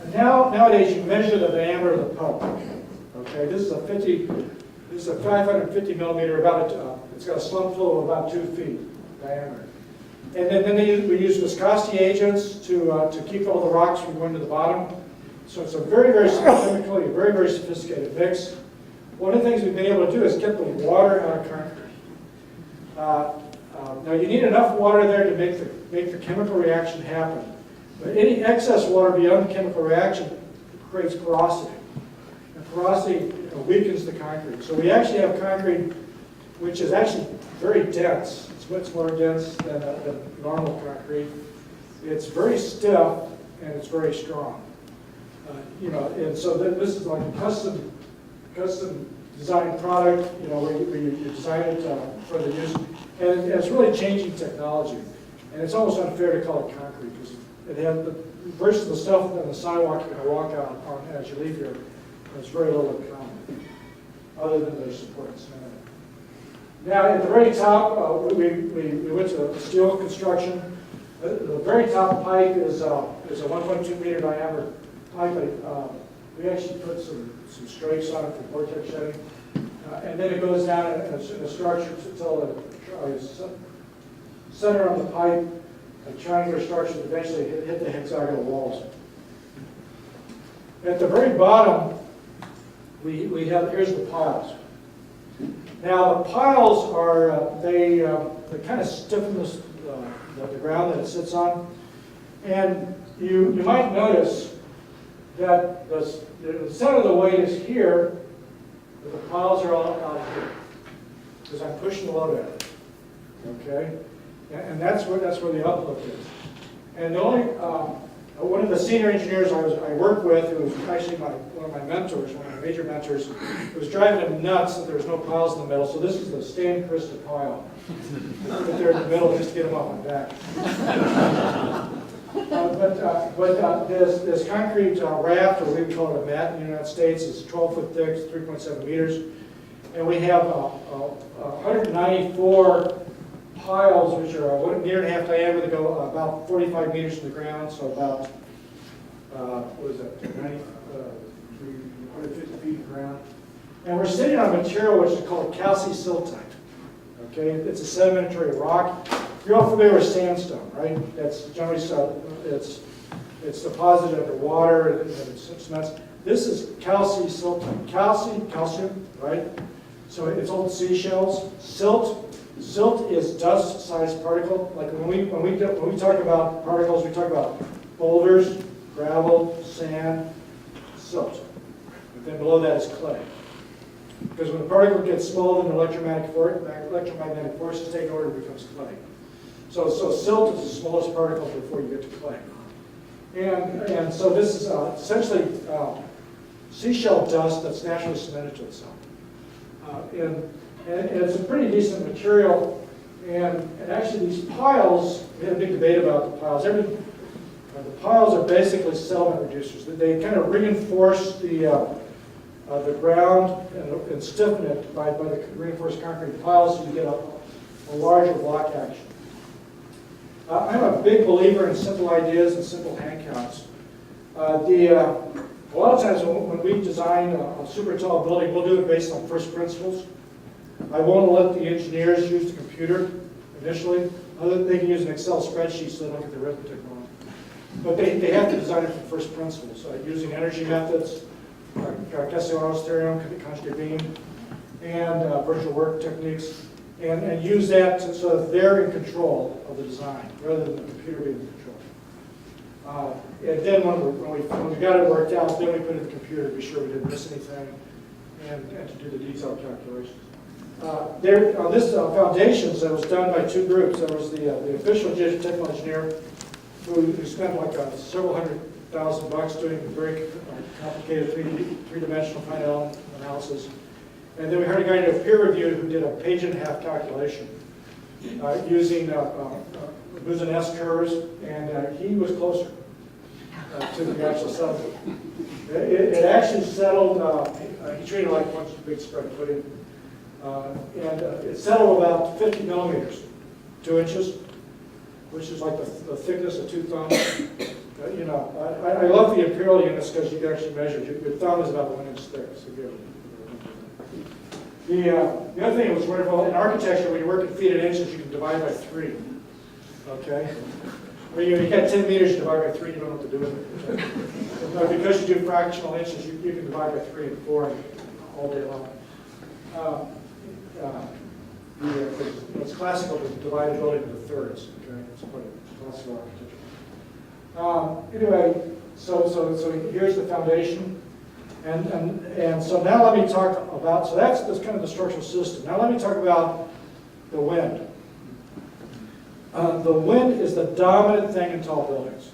And nowadays you measure the diameter of the pump. Okay, this is a 550 millimeter, it's got a slump flow of about 2 feet diameter. And then we use viscosity agents to keep all the rocks from going to the bottom. So it's a chemically very sophisticated mix. One of the things we've been able to do is get the water out of concrete. Now you need enough water there to make the chemical reaction happen. But any excess water beyond the chemical reaction creates porosity. And porosity weakens the concrete. So we actually have concrete which is actually very dense. It's much more dense than normal concrete. It's very stiff and it's very strong. And so this is like a custom designed product, where you design it for the use. And it's really changing technology. And it's almost unfair to call it concrete because it has versus the stuff on the sidewalk you're going to walk out on as you leave here, there's very little in common, other than their support and cement. Now at the very top, we went to steel construction. The very top pipe is a 1.2 meter diameter pipe. We actually put some strakes on it for vortex shedding. And then it goes down in a structure until the center of the pipe, a triangular structure that eventually hit the hexagonal walls. At the very bottom, here's the piles. Now the piles are, they kind of stiffen the ground that it sits on. And you might notice that the center of the weight is here, but the piles are all out here, because I'm pushing the load at it. Okay? And that's where the uplift is. And the only, one of the senior engineers I worked with, who was actually one of my mentors, one of my major mentors, it was driving him nuts that there was no piles in the middle, so this is the Stan Krista pile. Put it there in the middle just to get him off my back. But this concrete raft, or we call it a mat in the United States, is 12 foot thick, 3.7 meters. And we have 194 piles, which are a meter and a half diameter, that go about 45 meters from the ground, so about, what is that, 150 feet of ground. And we're sitting on a material which is called calcisiltite. Okay, it's a sedimentary rock. You're all familiar with sandstone, right? That's generally it's deposited underwater and it's cements. This is calcisiltite. Calcium, right? So it's old seashells. Silt is dust-sized particle. Like when we talk about particles, we talk about boulders, gravel, sand, silt. And then below that is clay. Because when a particle gets small, then the electromagnetic forces take over, it becomes clay. So silt is the smallest particle before you get to clay. And so this is essentially seashell dust that's naturally cemented to itself. And it's a pretty decent material. And actually these piles, we had a big debate about the piles. The piles are basically settlement reducers. They kind of reinforce the ground and stiffen it by the reinforced concrete piles, so you get a larger block action. I'm a big believer in simple ideas and simple hand counts. A lot of times when we design a super tall building, we'll do it based on first principles. I won't let the engineers use the computer initially. They can use an Excel spreadsheet so they don't get the arithmetic wrong. But they have to design it from first principles, using energy methods, Castellano's theorem, conjugate beam, and virtual work techniques, and use that so that they're in control of the design rather than the computer being in control. And then when we got it worked out, then we put it in the computer to be sure we didn't miss anything and to do the detailed calculations. On this foundations, that was done by two groups. There was the official geotechnical engineer who spent like several $100,000 doing very complicated three-dimensional final analysis. And then we heard a guy do a peer review who did a page-and-a-half calculation using Booz and S curves, and he was closer to the actual settlement. It actually settled, he treated like one big spread pudding, and it settled about 50 millimeters, 2 inches, which is like the thickness of 2 thumbs. You know, I love the imperial units because you can actually measure. Your thumb is about 1 inch thick, so good. The other thing that was wonderful, in architecture, when you work in feet and inches, you can divide by 3. Okay? When you got 10 meters, you divide by 3, you don't know what to do with it. But because you do fractional inches, you can divide by 3 and 4 all day long. It's classical to divide a building into thirds. Okay? It's quite a classical architecture. Anyway, so here's the foundation. And so now let me talk about, so that's kind of the structural system. Now let me talk about the wind. The wind is the dominant thing in tall buildings.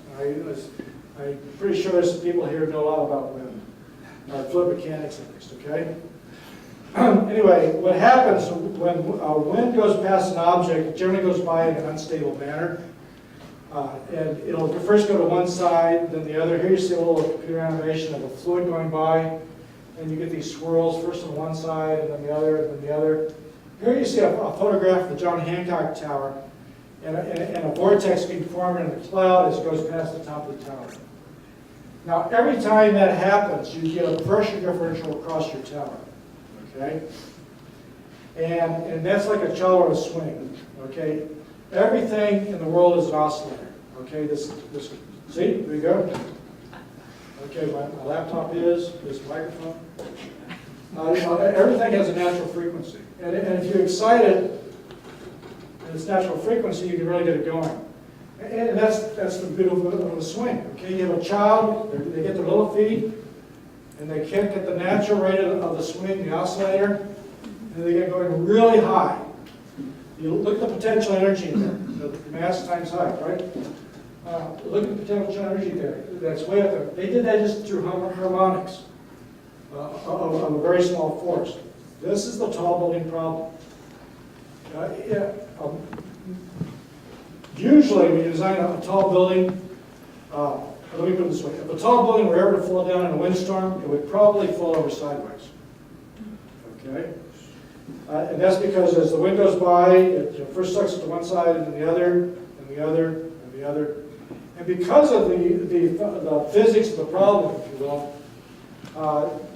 I'm pretty sure there's some people here who know a lot about wind, fluid mechanics at least, okay? Anyway, what happens when wind goes past an object, it generally goes by in an unstable manner. And it'll first go to one side, then the other. Here you see a little computer animation of a fluid going by, and you get these swirls, first on one side, and then the other, and then the other. Here you see a photograph of the John Hancock Tower, and a vortex being formed in the cloud as it goes past the top of the tower. Now, every time that happens, you get a pressure differential across your tower, okay? And that's like a child on a swing, okay? Everything in the world is an oscillator. Okay, this see, there you go. Okay, my laptop is, this microphone. Everything has a natural frequency. And if you excite it in its natural frequency, you can really get it going. And that's the beauty of a swing. Okay, you have a child, they get their little feet, and they kick at the natural rate of the swing, the oscillator, and they get going really high. You look at the potential energy there, the mass times height, right? Look at the potential energy there. That's way up there. They did that just through harmonics of a very small force. This is the tall building problem. Usually, when you design a tall building, let me put it this way: if a tall building were ever to fall down in a windstorm, it would probably fall over sideways. Okay. And that's because as the wind goes by, it first sucks it to one side, and then the other, and the other, and the other. And because of the physics of the problem, if you will,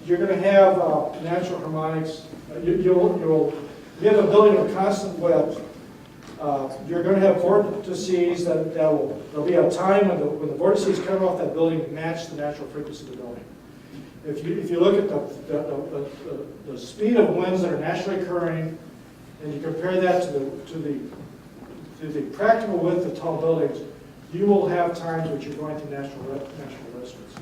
you're going to have natural harmonics. You'll have a building of constant webs. You're going to have vortices there'll be a time when the vortices come off that building to match the natural frequency of the building. If you look at the speed of winds that are naturally occurring, and you compare that to the practical width of tall buildings, you will have times which you're going through natural resonance.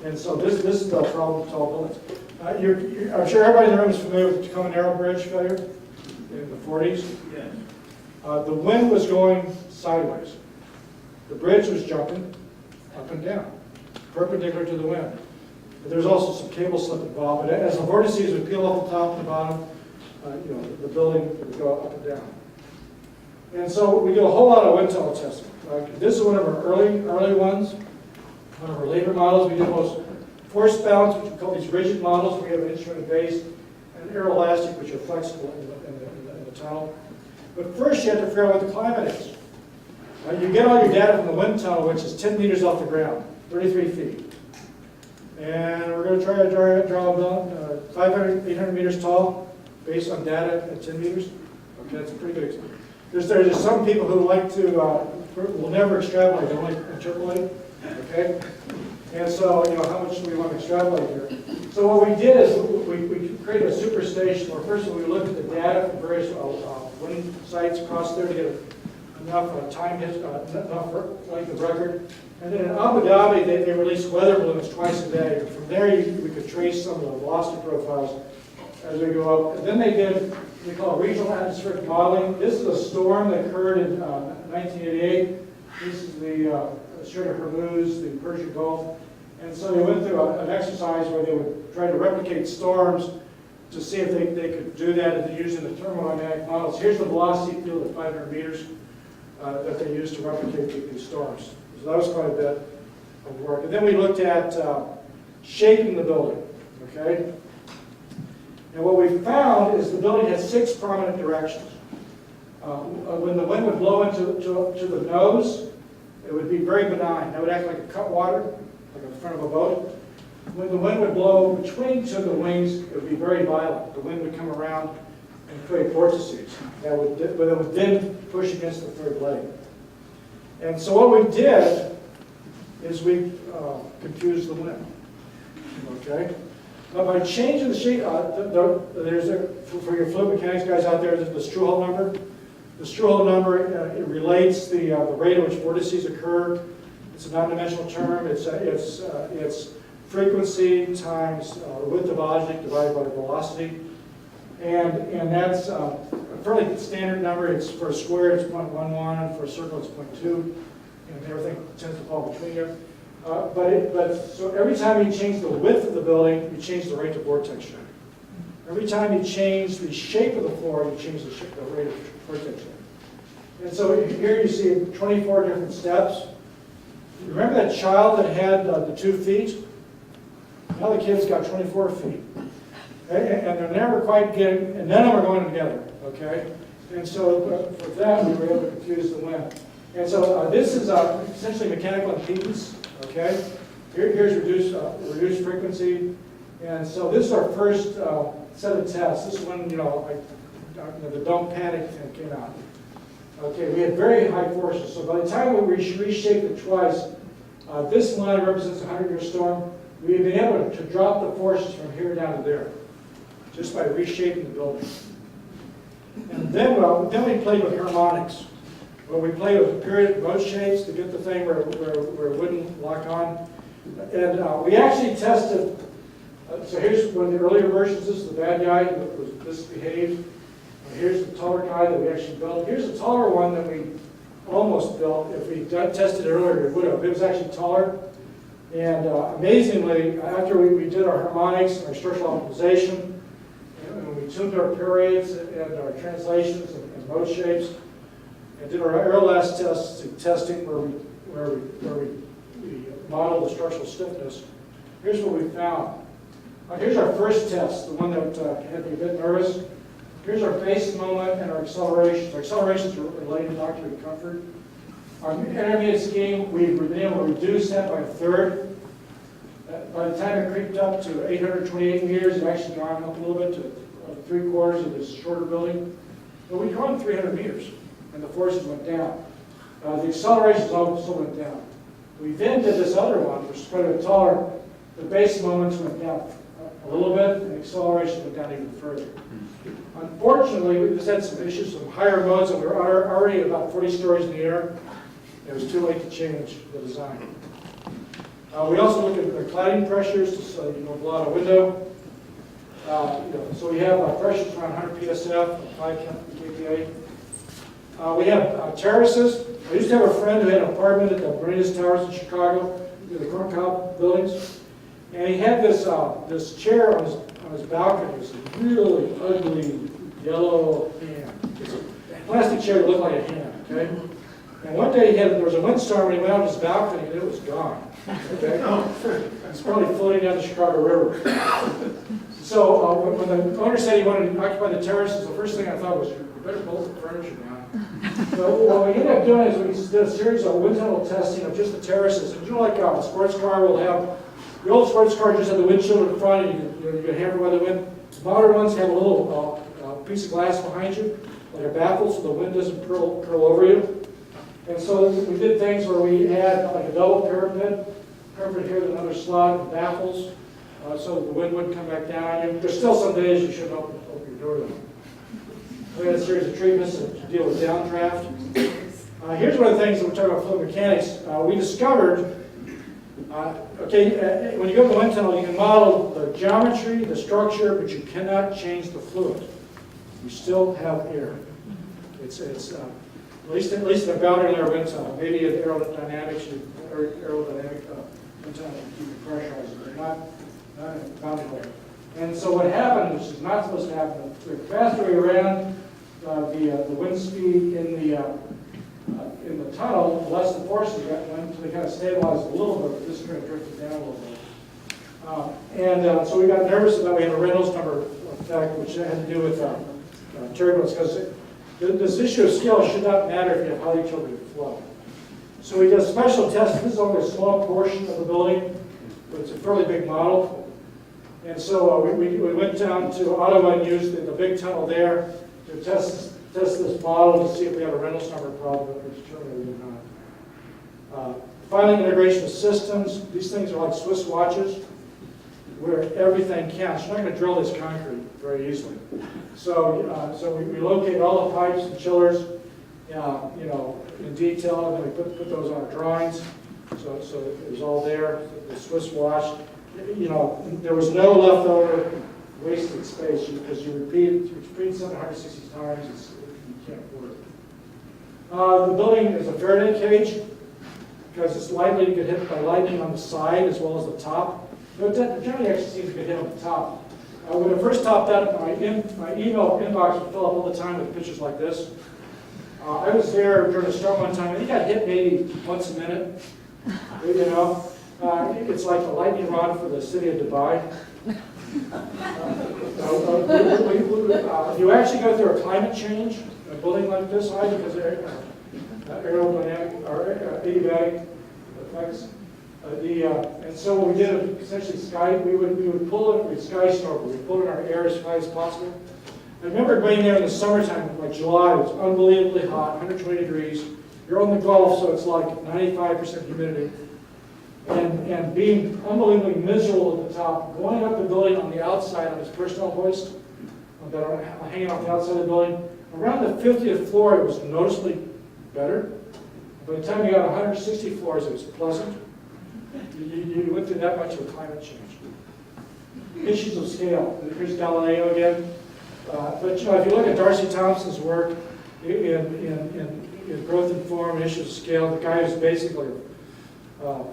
And so this is the problem with tall buildings. I'm sure everybody in the room is familiar with the Tacoma Narrow Bridge failure in the 40s. Yes. The wind was going sideways. The bridge was jumping up and down, perpendicular to the wind. There's also some cable slip involved, but as the vortices would peel off the top and the bottom, the building would go up and down. And so we do a whole lot of wind tunnel testing. This is one of our early ones, one of our later models. We did most force balance, which we call these rigid models. We have an instrument base and aeroelastic, which are flexible in the tunnel. But first, you have to figure out what the climate is. You get all your data from the wind tunnel, which is 10 meters off the ground, 33 feet. And we're going to try to draw a building 500, 800 meters tall, based on data at 10 meters. Okay, that's a pretty good experience. There's some people who like to, will never extrapolate, they only interpolate. Okay? And so, how much do we want to extrapolate here? So what we did is we created a superstation where first we looked at the data from various wind sites across there to get enough enough length of record. And then in Abu Dhabi, they released weather balloons twice a day. And from there, we could trace some of the velocity profiles as we go up. And then they did what they call regional atmospheric modeling. This is a storm that occurred in 1988. This is the Strait of Hormuz, the Persian Gulf. And so they went through an exercise where they would try to replicate storms to see if they could do that using the thermodynamic models. Here's the velocity field at 500 meters that they used to replicate these storms. So that was quite a bit of work. And then we looked at shaping the building, okay? And what we found is the building had 6 prominent directions. When the wind would blow into the nose, it would be very benign. That would act like a cut water, like the front of a boat. When the wind would blow between two of the wings, it would be very violent. The wind would come around and create vortices that would then push against the third blade. And so what we did is we confused the wind. Okay? Now by changing the shape, there's for your fluid mechanics guys out there, there's the Struhel number. The Struhel number, it relates the rate at which vortices occur. It's a non-dimensional term. It's frequency times the width of object divided by the velocity. And that's a fairly standard number. It's for a square, it's 0.11. For a circle, it's 0.2. And everything tends to fall between here. So every time you change the width of the building, you change the rate of vortex shape. Every time you change the shape of the floor, you change the rate of vortex shape. And so here you see 24 different steps. Remember that child that had the 2 feet? Now the kid's got 24 feet. Okay? And they're never quite getting, and none of them are going together. Okay? And so for that, we were able to confuse the wind. And so this is essentially mechanical impedance. Okay, here's reduced frequency, and so this is our first set of tests. This is when the don't panic thing came out. Okay, we had very high forces. So by the time we reshaped it twice, this line represents a 100-year storm. We had been able to drop the forces from here down to there, just by reshaping the building. And then we played with harmonics. Well, we played with periodic mode shapes to get the thing where it wouldn't lock on. And we actually tested, so here's one of the earlier versions. This is the bad guy that was misbehaved. Here's the taller guy that we actually built. Here's the taller one that we almost built. If we tested it earlier, it would have. It was actually taller. And amazingly, after we did our harmonics and our structural optimization, and we tuned our periods and our translations and mode shapes, and did our airlast testing where we modeled the structural stiffness. Here's what we found. Here's our first test, the one that had me a bit nervous. Here's our base moment and our accelerations. Our accelerations are related to octave comfort. Our intermediate scheme, we've been able to reduce that by a third. By the time it creeped up to 828 meters, it actually gone up a little bit to 3/4 of this shorter building. But we'd gone 300 meters. And the forces went down. The accelerations also went down. We then did this other one, which is quite a bit taller. The base moments went down a little bit, and the acceleration went down even further. Unfortunately, we just had some issues, some higher modes, and we were already at about 40 stories in the air. It was too late to change the design. We also looked at the cladding pressures, so you don't blow out a window. So we have pressures around 100 PSF, 5 kPa. We have terraces. I used to have a friend who had an apartment at the Buttressed Towers in Chicago, the corncob buildings, and he had this chair on his balcony. It was a really ugly yellow hand. It's a plastic chair that looked like a hand. Okay. And one day there was a windstorm and he went out on his balcony and it was gone. Okay. It's probably floating down the Chicago River. So when the owner said he wanted to occupy the terraces, the first thing I thought was, you better bolt the furniture down. So what we ended up doing is we did a series of wind tunnel testing of just the terraces. And like a sports car will have, the old sports car just had the windshield in front and you get hammered by the wind. The modern ones have a little piece of glass behind you, like a baffle, so the wind doesn't curl over you. And so we did things where we had like a double parapet here with another slot of baffles, so that the wind wouldn't come back down on you. There's still some days you shouldn't open your door to them. We had a series of treatments to deal with downdraft. Here's one of the things that we're talking about fluid mechanics. We discovered, when you go to the wind tunnel, you can model the geometry, the structure, but you cannot change the fluid. You still have air. It's at least in a boundary layer wind tunnel. Maybe an aerodynamic wind tunnel, you can pressurize it, but not in a boundary layer. And so what happened, which is not supposed to happen, the faster we ran the wind speed in the tunnel, the less the forces got went, so they kind of stabilized a little bit, but this kind of drifted down a little bit. So we got nervous about we had a Reynolds number effect, which had to do with turbulence, because this issue of scale should not matter if you have highly tilted flow. So we did a special test. This is only a small portion of the building, but it's a fairly big model. And so we went down to Ottawa and used the big tunnel there to test this model to see if we have a Reynolds number problem, which determined we did not. Finally, integration of systems. These things are like Swiss watches, where everything counts. You're not going to drill this concrete very easily. So we located all the pipes and chillers, in detail, and then we put those on our drawings. So it was all there. The Swiss watch. There was no leftover wasted space because you repeat something 160 times. You can't afford it. The building is a Faraday cage because it's likely to get hit by lightning on the side as well as the top. But generally, actually seems to get hit on the top. When I first topped that, my email inbox would fill up all the time with pictures like this. I was there during a storm one time, and it got hit maybe once a minute. It's like the lightning rod for the city of Dubai. You actually go through a climate change, a building like this, because aerodynamic or adiabatic effects. And so what we did essentially we would pull it, we'd sky snorkel, we'd pull it in our air as high as possible. I remember being there in the summertime, like July, it was unbelievably hot, 120 degrees. You're on the Gulf, so it's like 95% humidity. And being unbelievably miserable at the top, going up the building on the outside on his personal hoist, that are hanging off the outside of the building. Around the 50th floor, it was noticeably better. By the time you got 160 floors, it was pleasant. You went through that much of a climate change. Issues of scale. Here's Galileo again. But if you look at Darcy Thompson's work in growth and form, issues of scale, the guy is basically a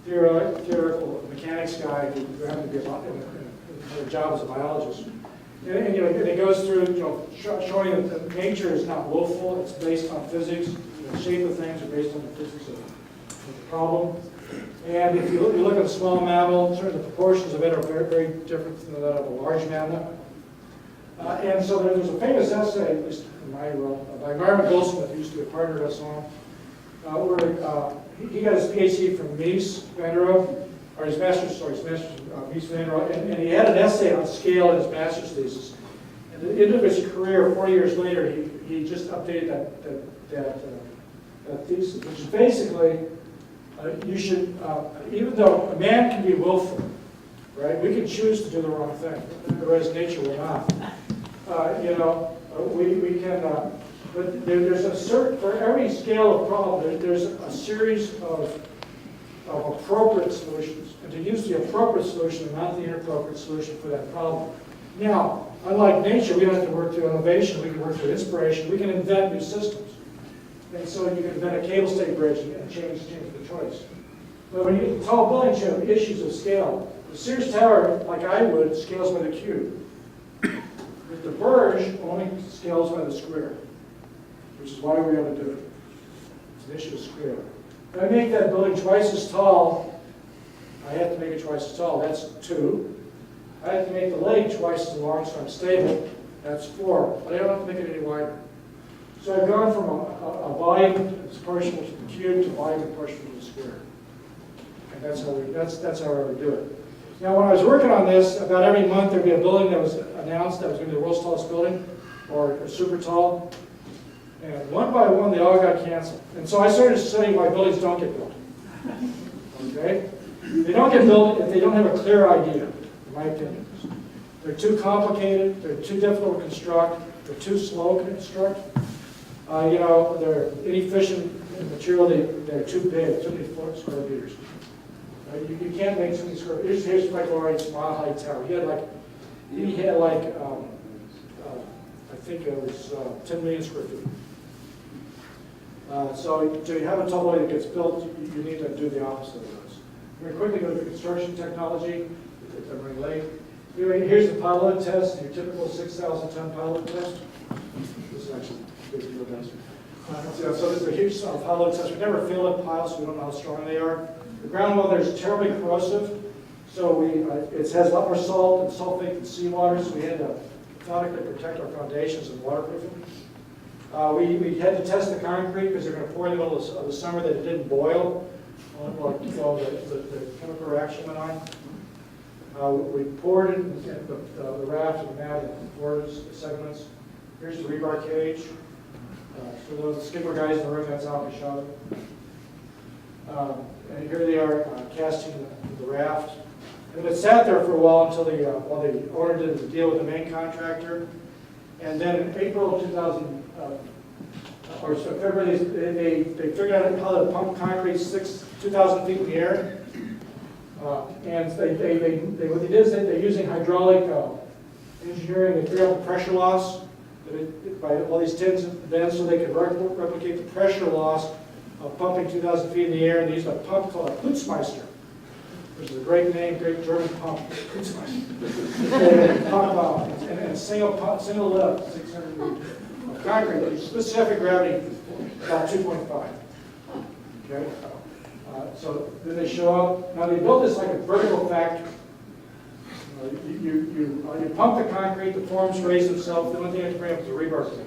theoretical mechanics guy who happened to be a job as a biologist. And it goes through showing that nature is not willful; it's based on physics. The shape of things are based on the physics of the problem. And if you look at a small mammal, certainly the proportions of it are very, very different than that of a large mammal. And so there's a famous essay, at least in my world, by Garment Goldsmith, who used to be a partner at us on, where he got his PhD from Mies van der Rohe, or his master's from Mies van der Rohe, and he had an essay on scale in his master's thesis. And at the end of his career, 40 years later, he just updated that thesis, which is basically, you should, even though a man can be willful, right? We can choose to do the wrong thing, whereas nature will not. We can, but there's a certain, for every scale of problem, there's a series of appropriate solutions. And to use the appropriate solution and not the inappropriate solution for that problem. Now, unlike nature, we don't have to work through innovation, we can work through inspiration, we can invent new systems. And so you can invent a cable stay bridge and change the choice. But when you get to tall buildings, you have issues of scale. The Sears Tower, like I would, scales by the cube. But the Burj only scales by the square, which is why we're able to do it. It's an issue of scale. If I make that building twice as tall, I have to make it twice as tall. That's 2. I have to make the leg twice as long so I'm stable. That's 4. But I don't have to make it any wider. So I've gone from a volume that's proportional to the cube to volume proportional to the square. And that's how we do it. Now, when I was working on this, about every month there'd be a building that was announced that was going to be the world's tallest building, or super tall. And one by one, they all got canceled. And so I started studying why buildings don't get built. Okay? They don't get built if they don't have a clear idea, in my opinion. They're too complicated, they're too difficult to construct, they're too slow to construct. They're inefficient in material, they're too big, too many square meters. You can't make too many square meters. Here's Michael Wright's Mile High Tower. He had I think it was 10 million square feet. So to have a tall building that gets built, you need to do the opposite of those. Very quickly go to construction technology. I'm running late. Here's the pilot test, your typical 6,000-ton pilot test. This is actually a big deal test. So this is a huge pilot test. We never failed at piles, so we don't know how strong they are. The ground weather is terribly corrosive, so it has a lot more salt and sulfate than seawater, so we had to methodically protect our foundations and waterproofing. We had to test the concrete because they're going to pour in the middle of the summer that it didn't boil while the chemical reaction went on. We poured it in the raft and the mat in 4 segments. Here's the rebar cage. For those skipper guys in the room, that's how we shot it. And here they are casting the raft. And it sat there for a while until while the owner did the deal with the main contractor. And then in April 2000, or so February, they figured out how to pump concrete 2,000 feet in the air. And what they did is they're using hydraulic engineering to figure out the pressure loss by all these tins and bends so they could replicate the pressure loss of pumping 2,000 feet in the air. And they used a pump called a Putzmeister, which is a great name, great German pump. Putzmeister. Pump out and single lift, 600 meters of concrete, specific gravity, about 2.5. Okay. So then they show up. Now they built this like a vertical factory. You pump the concrete, the forms raise themselves. The only thing you have to bring up is the rebar thing.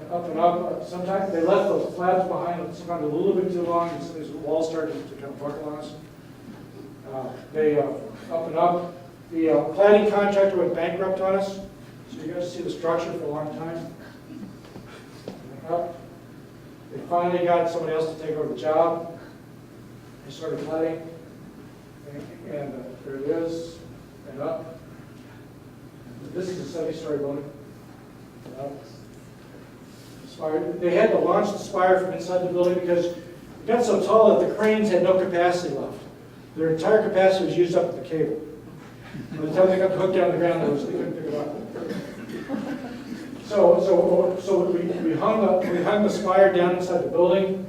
And up and up. Sometimes they left those slabs behind, sometimes a little bit too long, and some of these walls started to kind of buckle on us. They up and up. The cladding contractor went bankrupt on us, so you guys see the structure for a long time. Up. They finally got somebody else to take over the job. They started cladding, and there it is, and up. This is a 70-story building. And up. Spire. They had to launch the spire from inside the building because it got so tall that the cranes had no capacity left. Their entire capacity was used up with the cable. By the time they got hooked down the ground, they couldn't pick it up. So we hung the spire down inside the building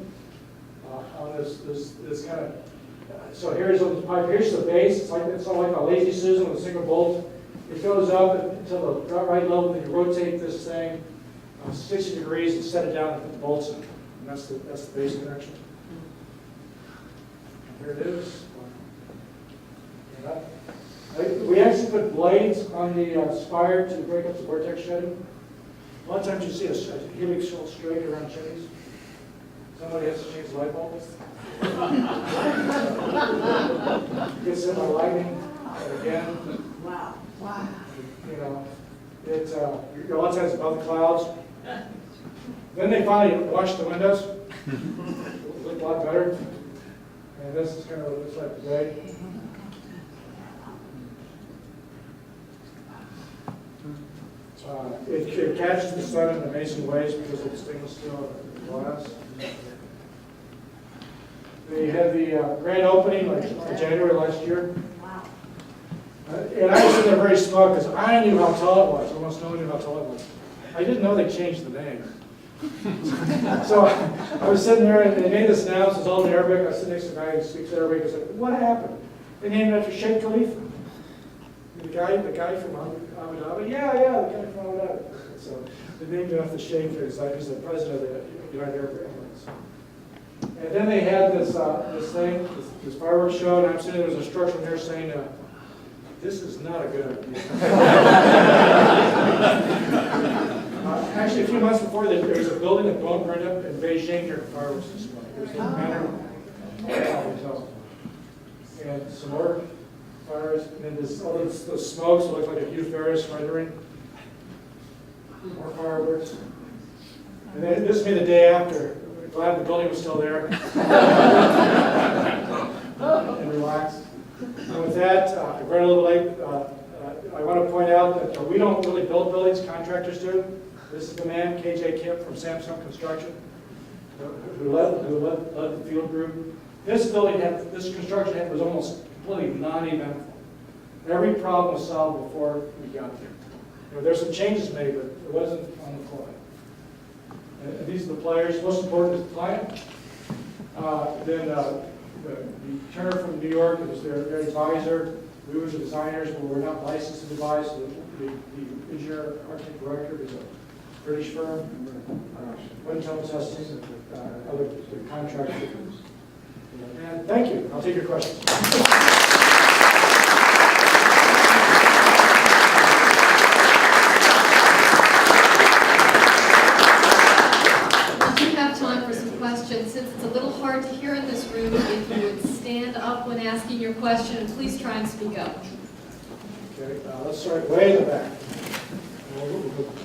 on this kind of. So here's the pipe. Here's the base. It's sort of like a lazy Susan with a single bolt. It goes up until the right level. Then you rotate this thing 60 degrees and set it down and put the bolts in. And that's the base connection. And here it is. We actually put blades on the spire to break up the vortex shedding. A lot of times you see a helix straight around chimneys. Somebody has to change the light bulbs. Gets hit by lightning, and again. Wow. You know, you're a lot of times above the clouds. Then they finally washed the windows. It looked a lot better. And this is kind of what it looks like today. It catches the sun in amazing ways because of the stainless steel glass. They had the grand opening like January last year. Wow. And I was sitting there very smug because I knew how tall it was. Almost no one knew how tall it was. I didn't know they changed the name. So I was sitting there and they made this announcement. It's all in Arabic. I was sitting next to a guy who speaks Arabic. I said, "What happened?" They named it after Sheikh Khalifa. The guy from Abu Dhabi? Yeah, the guy from Abu Dhabi. So they named it after Sheikh because he's the president of the United Arab Emirates. And then they had this this fireworks show, and I'm sitting there, there's a structural engineer saying, this is not a good idea. Actually, a few months before, there was a building that burned up in Beijing during fireworks display. It was the banner hotel. And some more fires, and then all those smokes looked like a Hugh Ferris rendering. More fireworks. And then this made the day after. Glad the building was still there. And relaxed. And with that, I ran a little late. I want to point out that we don't really build buildings, contractors do. This is the man, KJ Kip from Samsung Construction, who led the field group. This construction was almost completely non-eventful. Every problem was solved before we got there. There's some changes made, but it wasn't on the fly. And these are the players. Most important is the client. Then the Turner from New York was their advisor. We were the designers, but we're not licensed to devise. The engineer, architect, director is a British firm. Untitled Testing, other contractors. And thank you. I'll take your questions. hard to hear in this room, if you would stand up when asking your question, and please try and speak up. Okay, let's start way in the back.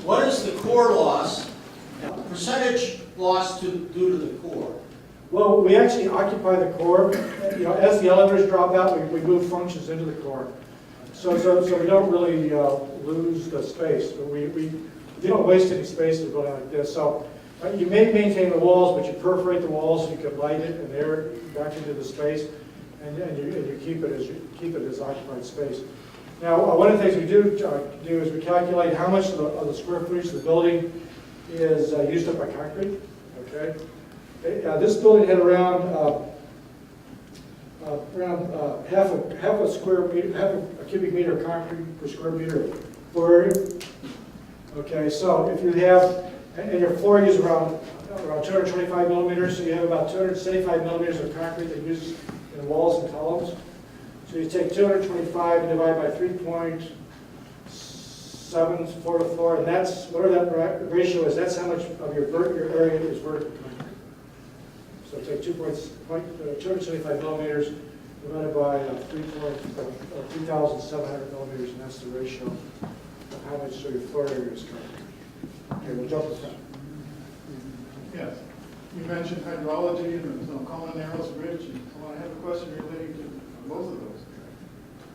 What is the core loss, percentage loss due to the core? Well, we actually occupy the core. You know, as the elevators drop out, we move functions into the core. So we don't really lose the space. We don't waste any space in a building like this. So you may maintain the walls, but you perforate the walls so you can light it and air it back into the space, and you keep it as occupied space. Now, one of the things we do is we calculate how much of the square footage of the building is used up by concrete. Okay, this building had around half a square meter, half a cubic meter of concrete per square meter of floor area. Okay, so if you have, and your floor is around 225 millimeters, so you have about 275 millimeters of concrete that you use in walls and columns. So you take 225 and divide by 3.7 floor to floor, and that's, whatever that ratio is, that's how much of your area is vertical concrete. So take 275 millimeters divided by 3,700 millimeters, and that's the ratio of how much of your floor area is concrete. Okay, we'll jump to that. Yes. You mentioned hydrology and the common narrows bridge. So I have a question relating to both of those.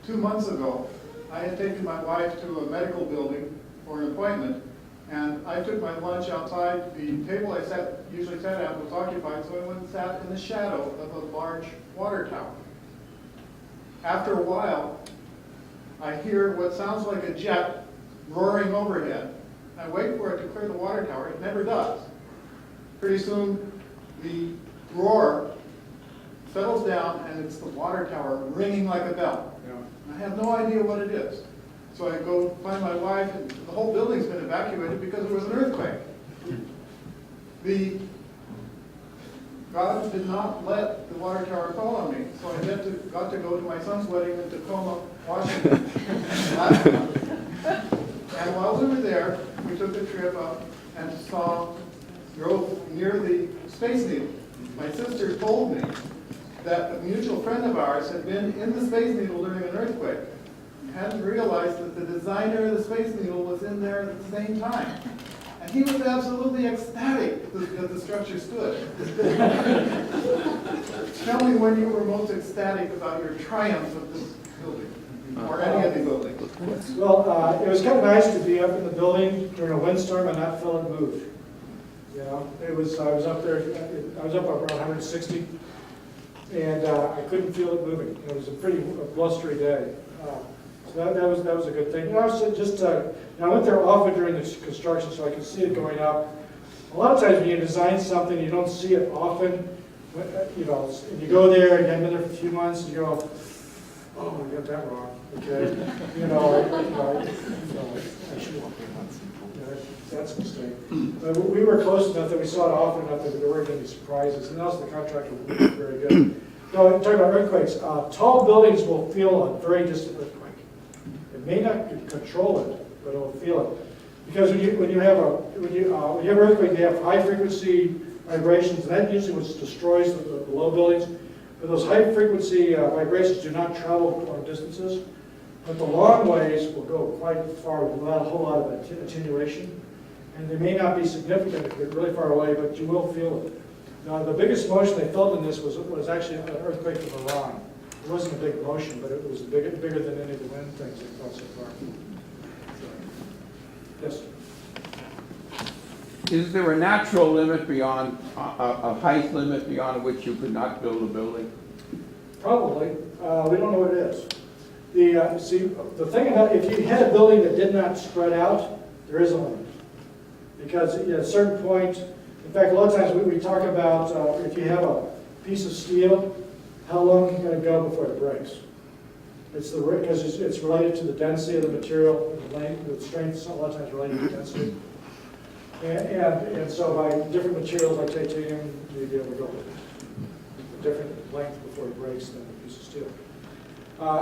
2 months ago, I had taken my wife to a medical building for an appointment, and I took my lunch outside. The table I usually sat at was occupied, so I went and sat in the shadow of a large water tower. After a while, I hear what sounds like a jet roaring overhead. I wait for it to clear the water tower. It never does. Pretty soon, the roar settles down, and it's the water tower ringing like a bell. I have no idea what it is. So I go find my wife, and the whole building's been evacuated because there was an earthquake. God did not let the water tower fall on me, so I got to go to my son's wedding in Tacoma, Washington last month. And while we were there, we took a trip up and drove near the Space Needle. My sister told me that a mutual friend of ours had been in the Space Needle during an earthquake and hadn't realized that the designer of the Space Needle was in there at the same time. And he was absolutely ecstatic that the structure stood. Tell me when you were most ecstatic about your triumph of this building, or any of the buildings. Well, it was kind of nice to be up in the building during a windstorm and not feel it move. You know, I was up there, I was up around 160. And I couldn't feel it moving. It was a pretty blustery day. So that was a good thing. You know, I went there often during the construction, so I could see it going up. A lot of times when you design something, you don't see it often. You know, and you go there and you haven't been there for a few months, and you go, "Oh, I got that wrong." Okay, you know, I should walk there once. That's a mistake. But we were close enough that we saw it often enough that there weren't any surprises, and also the contractor was very good. Now, talking about earthquakes, tall buildings will feel a very distant earthquake. It may not control it, but it will feel it. Because when you have an earthquake, you have high frequency vibrations, and that usually what destroys the low buildings. But those high frequency vibrations do not travel long distances, but the long waves will go quite far without a whole lot of attenuation. And they may not be significant if you're really far away, but you will feel it. Now, the biggest motion they felt in this was actually an earthquake in Iran. It wasn't a big motion, but it was bigger than any of the wind things they felt so far. Yes? Is there a natural limit beyond, a height limit beyond which you could not build a building? Probably. We don't know what it is. The thing about, if you had a building that did not spread out, there is a limit. Because at a certain point, in fact, a lot of times we talk about if you have a piece of steel, how long is it going to go before it breaks? Because it's related to the density of the material, the length, the strength, a lot of times related to density. And so by different materials like titanium, you'd be able to go a different length before it breaks than a piece of steel.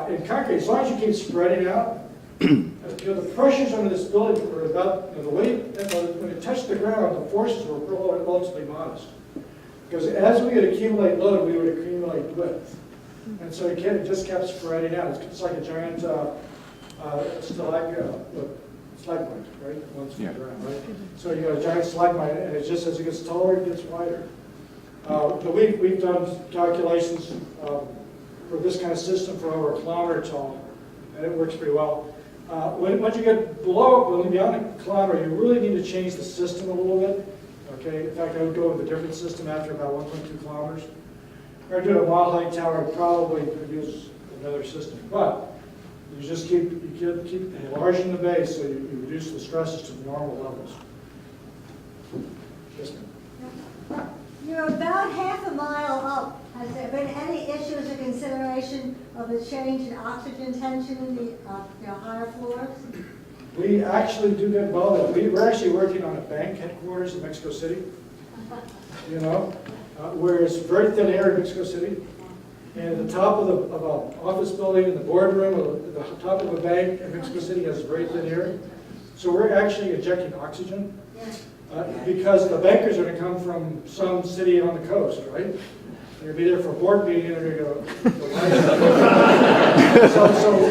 In concrete, as long as you keep spreading out, the pressures under this building were about, the weight, when it touched the ground, the forces were relatively modest. Because as we would accumulate load, we would accumulate width. And so it just kept spreading out. It's like a giant stalagmite, right? Once from the ground, right? So you got a giant stalagmite, and it just, as it gets taller, it gets wider. But we've done calculations for this kind of system for over 1 kilometer tall, and it works pretty well. Once you get beyond a kilometer, you really need to change the system a little bit. Okay, in fact, I would go with a different system after about 1.2 kilometers. If you're doing a mile height tower, I'd probably use another system. But you just keep enlarging the base so you reduce the stresses to normal levels. Yes, ma'am. You're about half a mile up. Has there been any issues or consideration of a change in oxygen tension in the higher floors? We actually do get well. We're actually working on a bank headquarters in Mexico City, you know, where it's very thin air in Mexico City. And at the top of an office building, in the boardroom, or the top of a bank in Mexico City has very thin air. So we're actually injecting oxygen because the bankers are going to come from some city on the coast, right? They're going to be there for a board meeting, and they're going to go. So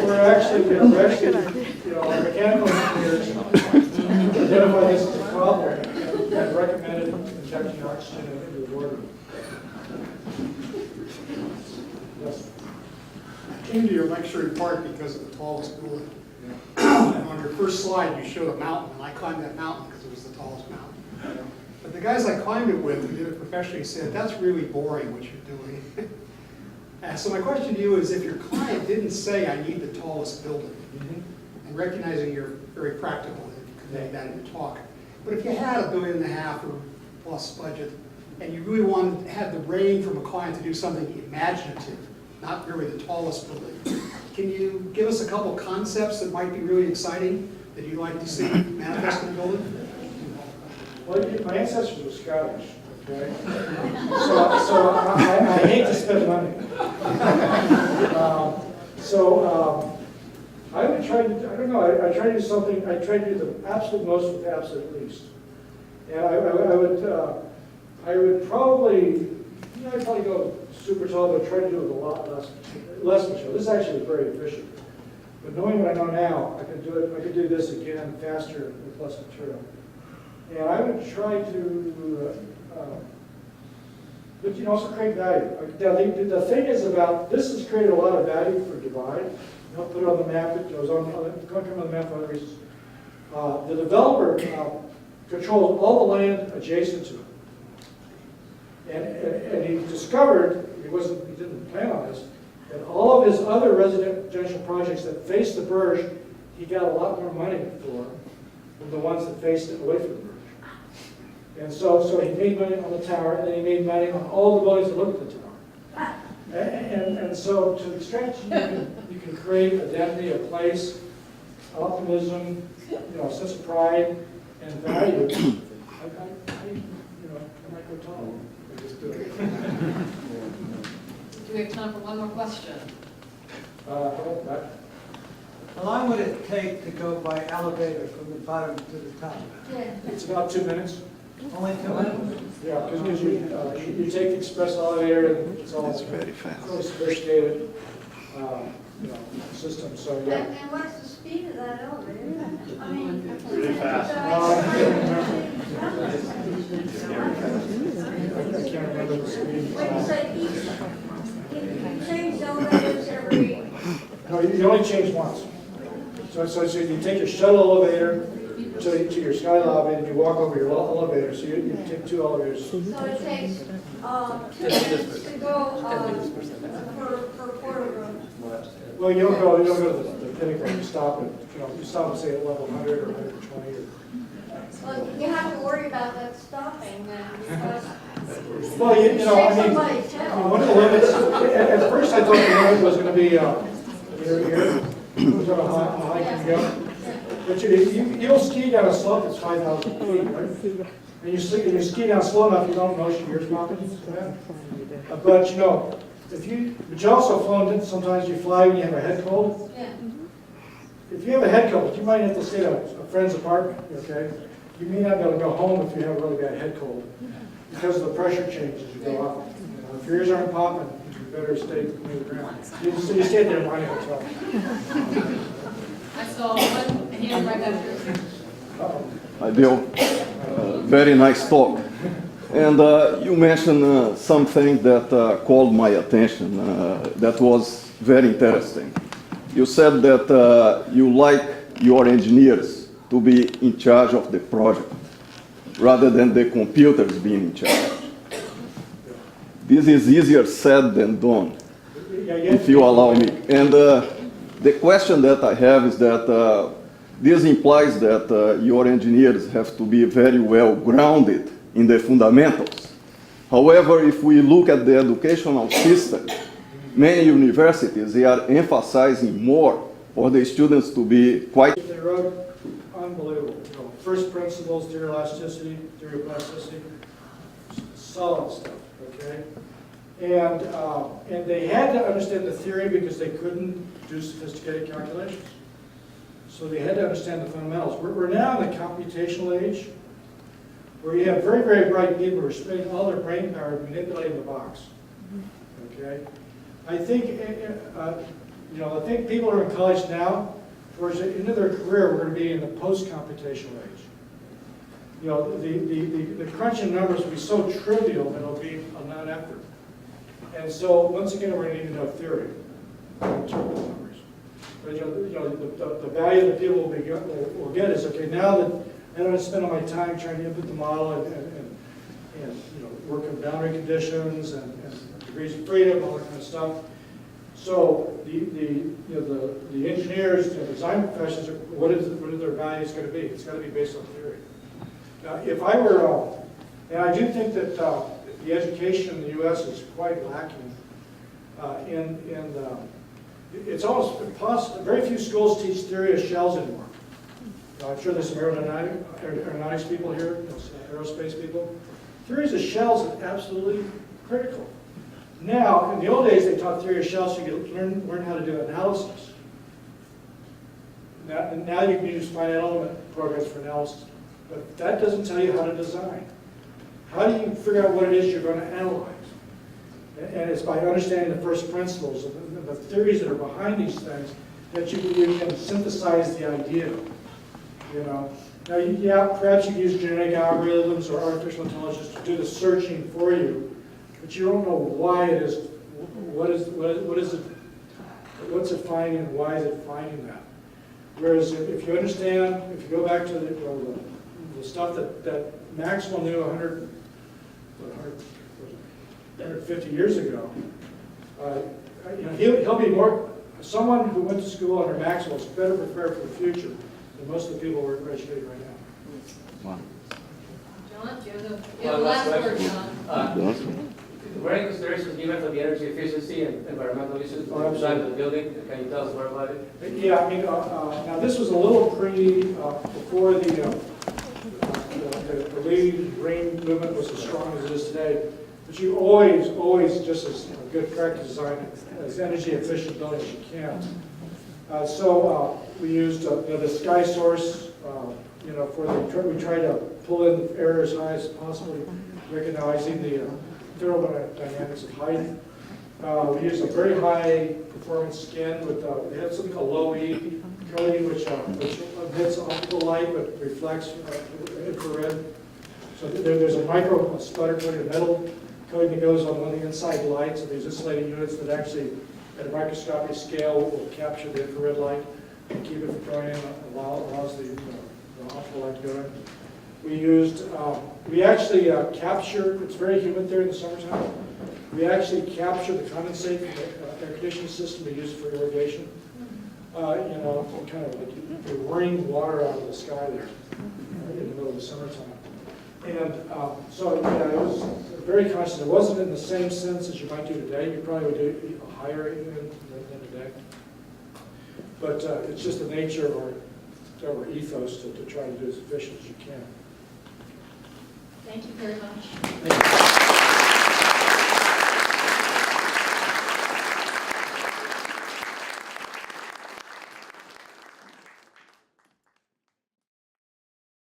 we're actually, our mechanical engineers identify this as a problem and recommended injecting oxygen into the boardroom. Yes. I came to your lecture in part because of the tallest building. And on your first slide, you showed a mountain, and I climbed that mountain because it was the tallest mountain. But the guys I climbed it with, who did it professionally, said, that's really boring what you're doing. So my question to you is, if your client didn't say, I need the tallest building, and recognizing you're very practical and you convey that in your talk, but if you had $1.5 billion or plus budget, and you really had the rein from a client to do something imaginative, not really the tallest building, can you give us a couple concepts that might be really exciting that you'd like to see manifest in the building? Well, my ancestors were Scottish, okay? So I hate to spend money. I would try to, I don't know, I try to do something, I try to do the absolute most with the absolute least. And I would probably, I'd probably go super tall, but try to do it with a lot less material. This actually is very efficient. But knowing what I know now, I could do this again faster with less material. And I would try to, but also create value. Now, the thing is about, this has created a lot of value for Divide. I'll put it on the map, it was on the map for other reasons. The developer controls all the land adjacent to it. And he discovered, he didn't plan on this, that all of his other residential projects that faced the Burj, he got a lot more money for than the ones that faced it away from the Burj. And so he made money on the tower, and then he made money on all the buildings that looked at the tower. And so to extract, you can create identity, a place, optimism, a sense of pride and value. I might go tall. I just do it. Do we have time for one more question? How long would it take to go by elevator from the bottom to the top? It's about 2 minutes. Only 2 minutes? Yeah, because you take the express elevator, and it's all really sophisticated system. So yeah. And what's the speed of that elevator? I mean, Pretty fast. I can't remember the speed. when you say you change elevators every, No, you only change once. So you take your shuttle elevator to your sky lobby, and you walk over your elevator. So you take 2 elevators. so it takes 2 minutes to go per quarter room. Well, you don't go to the pinnacle. You stop at you stop at say at level 100 or 120. Well, you have to worry about that stopping then, because Well, I mean, somebody's one of the limits. At first, I thought the limit was going to be here. How high can you go? But you'll ski down a slope that's 5,000 feet, right? And you ski down slow enough, you don't notice your ears popping. But but you also flown. Sometimes you fly when you have a head cold. Yeah. If you have a head cold, you might have to stay at a friend's apartment. Okay, you may not be able to go home if you have a really bad head cold. because of the pressure change as you go up. You know, if your ears aren't popping, you better stay near the ground. You stay there while you're talking. I saw one hand right back there. Hi, Bill. Very nice talk. And you mentioned something that called my attention, that was very interesting. You said that you like your engineers to be in charge of the project, rather than the computers being in charge. This is easier said than done, if you allow me. And the question that I have is that this implies that your engineers have to be very well grounded in the fundamentals. However, if we look at the educational system, many universities, they are emphasizing more for the students to be quite... They wrote unbelievable. You know, first principles, theory of elasticity, theory of plasticity, solid stuff, okay? And they had to understand the theory because they couldn't do sophisticated calculations. So they had to understand the fundamentals. We're now in the computational age, where you have very, very bright people who are spending all their brain power manipulating the box. Okay? I think, you know, I think people who are in college now, towards the end of their career, we're going to be in the post-computational age. You know, the crunching numbers will be so trivial that it'll be a non-effort. And so, once again, we're going to need to know theory, interpret the numbers. But you know, the value that people will get is, okay, now that I don't have to spend all my time trying to input the model and you know, work on boundary conditions and degrees of freedom, all that kind of stuff. So the engineers, the design professions, what are their values going to be? It's got to be based on theory. Now, if I were, and I do think that the education in the U.S. is quite lacking. It's almost impossible. Very few schools teach theory of shells anymore. I'm sure there's some aeronautics people here, aerospace people. Theories of shells is absolutely critical. Now, in the old days, they taught theory of shells so you could learn how to do analysis. Now you can use finite element programs for analysis. But that doesn't tell you how to design. How do you figure out what it is you're going to analyze? And it's by understanding the first principles and the theories that are behind these things that you can synthesize the idea. You know, now, yeah, perhaps you use genetic algorithms or artificial intelligence to do the searching for you, but you don't know why it is. What is it? What's it finding? And why is it finding that? Whereas if you understand, if you go back to the stuff that Maxwell knew 150 years ago, you know, he'll be more. Someone who went to school under Maxwell is better prepared for the future than most of the people we're educating right now. Wow. John, you have the last word, John. Were any considerations given for the energy efficiency and environmental issues in the design of the building? Can you tell us more about it? Yeah, I mean, now this was a little before the lead green movement was as strong as it is today. But you always, just as good practice design, as energy efficient building as you can. So we used the sky source. You know, we try to pull in the air as high as possible, recognizing the thermodynamics of height. We used a very high performance skin with they had something called low E coating, which emits optical light but reflects infrared. So there's a micro sputter coating, a metal coating that goes on one of the inside lights of these insulating units that actually, at a microscopic scale, will capture the infrared light and keep it from going in, allows the optical light to go in. We used, we actually capture, it's very humid there in the summertime, we actually capture the condensate from the air conditioning system we use for irrigation. You know, kind of like you're rain water out of the sky there in the middle of the summertime. And so, yeah, it was very conscious. It wasn't in the same sense as you might do today. You probably would do higher even than today. But it's just the nature of our ethos to try to do as efficient as you can. Thank you very much.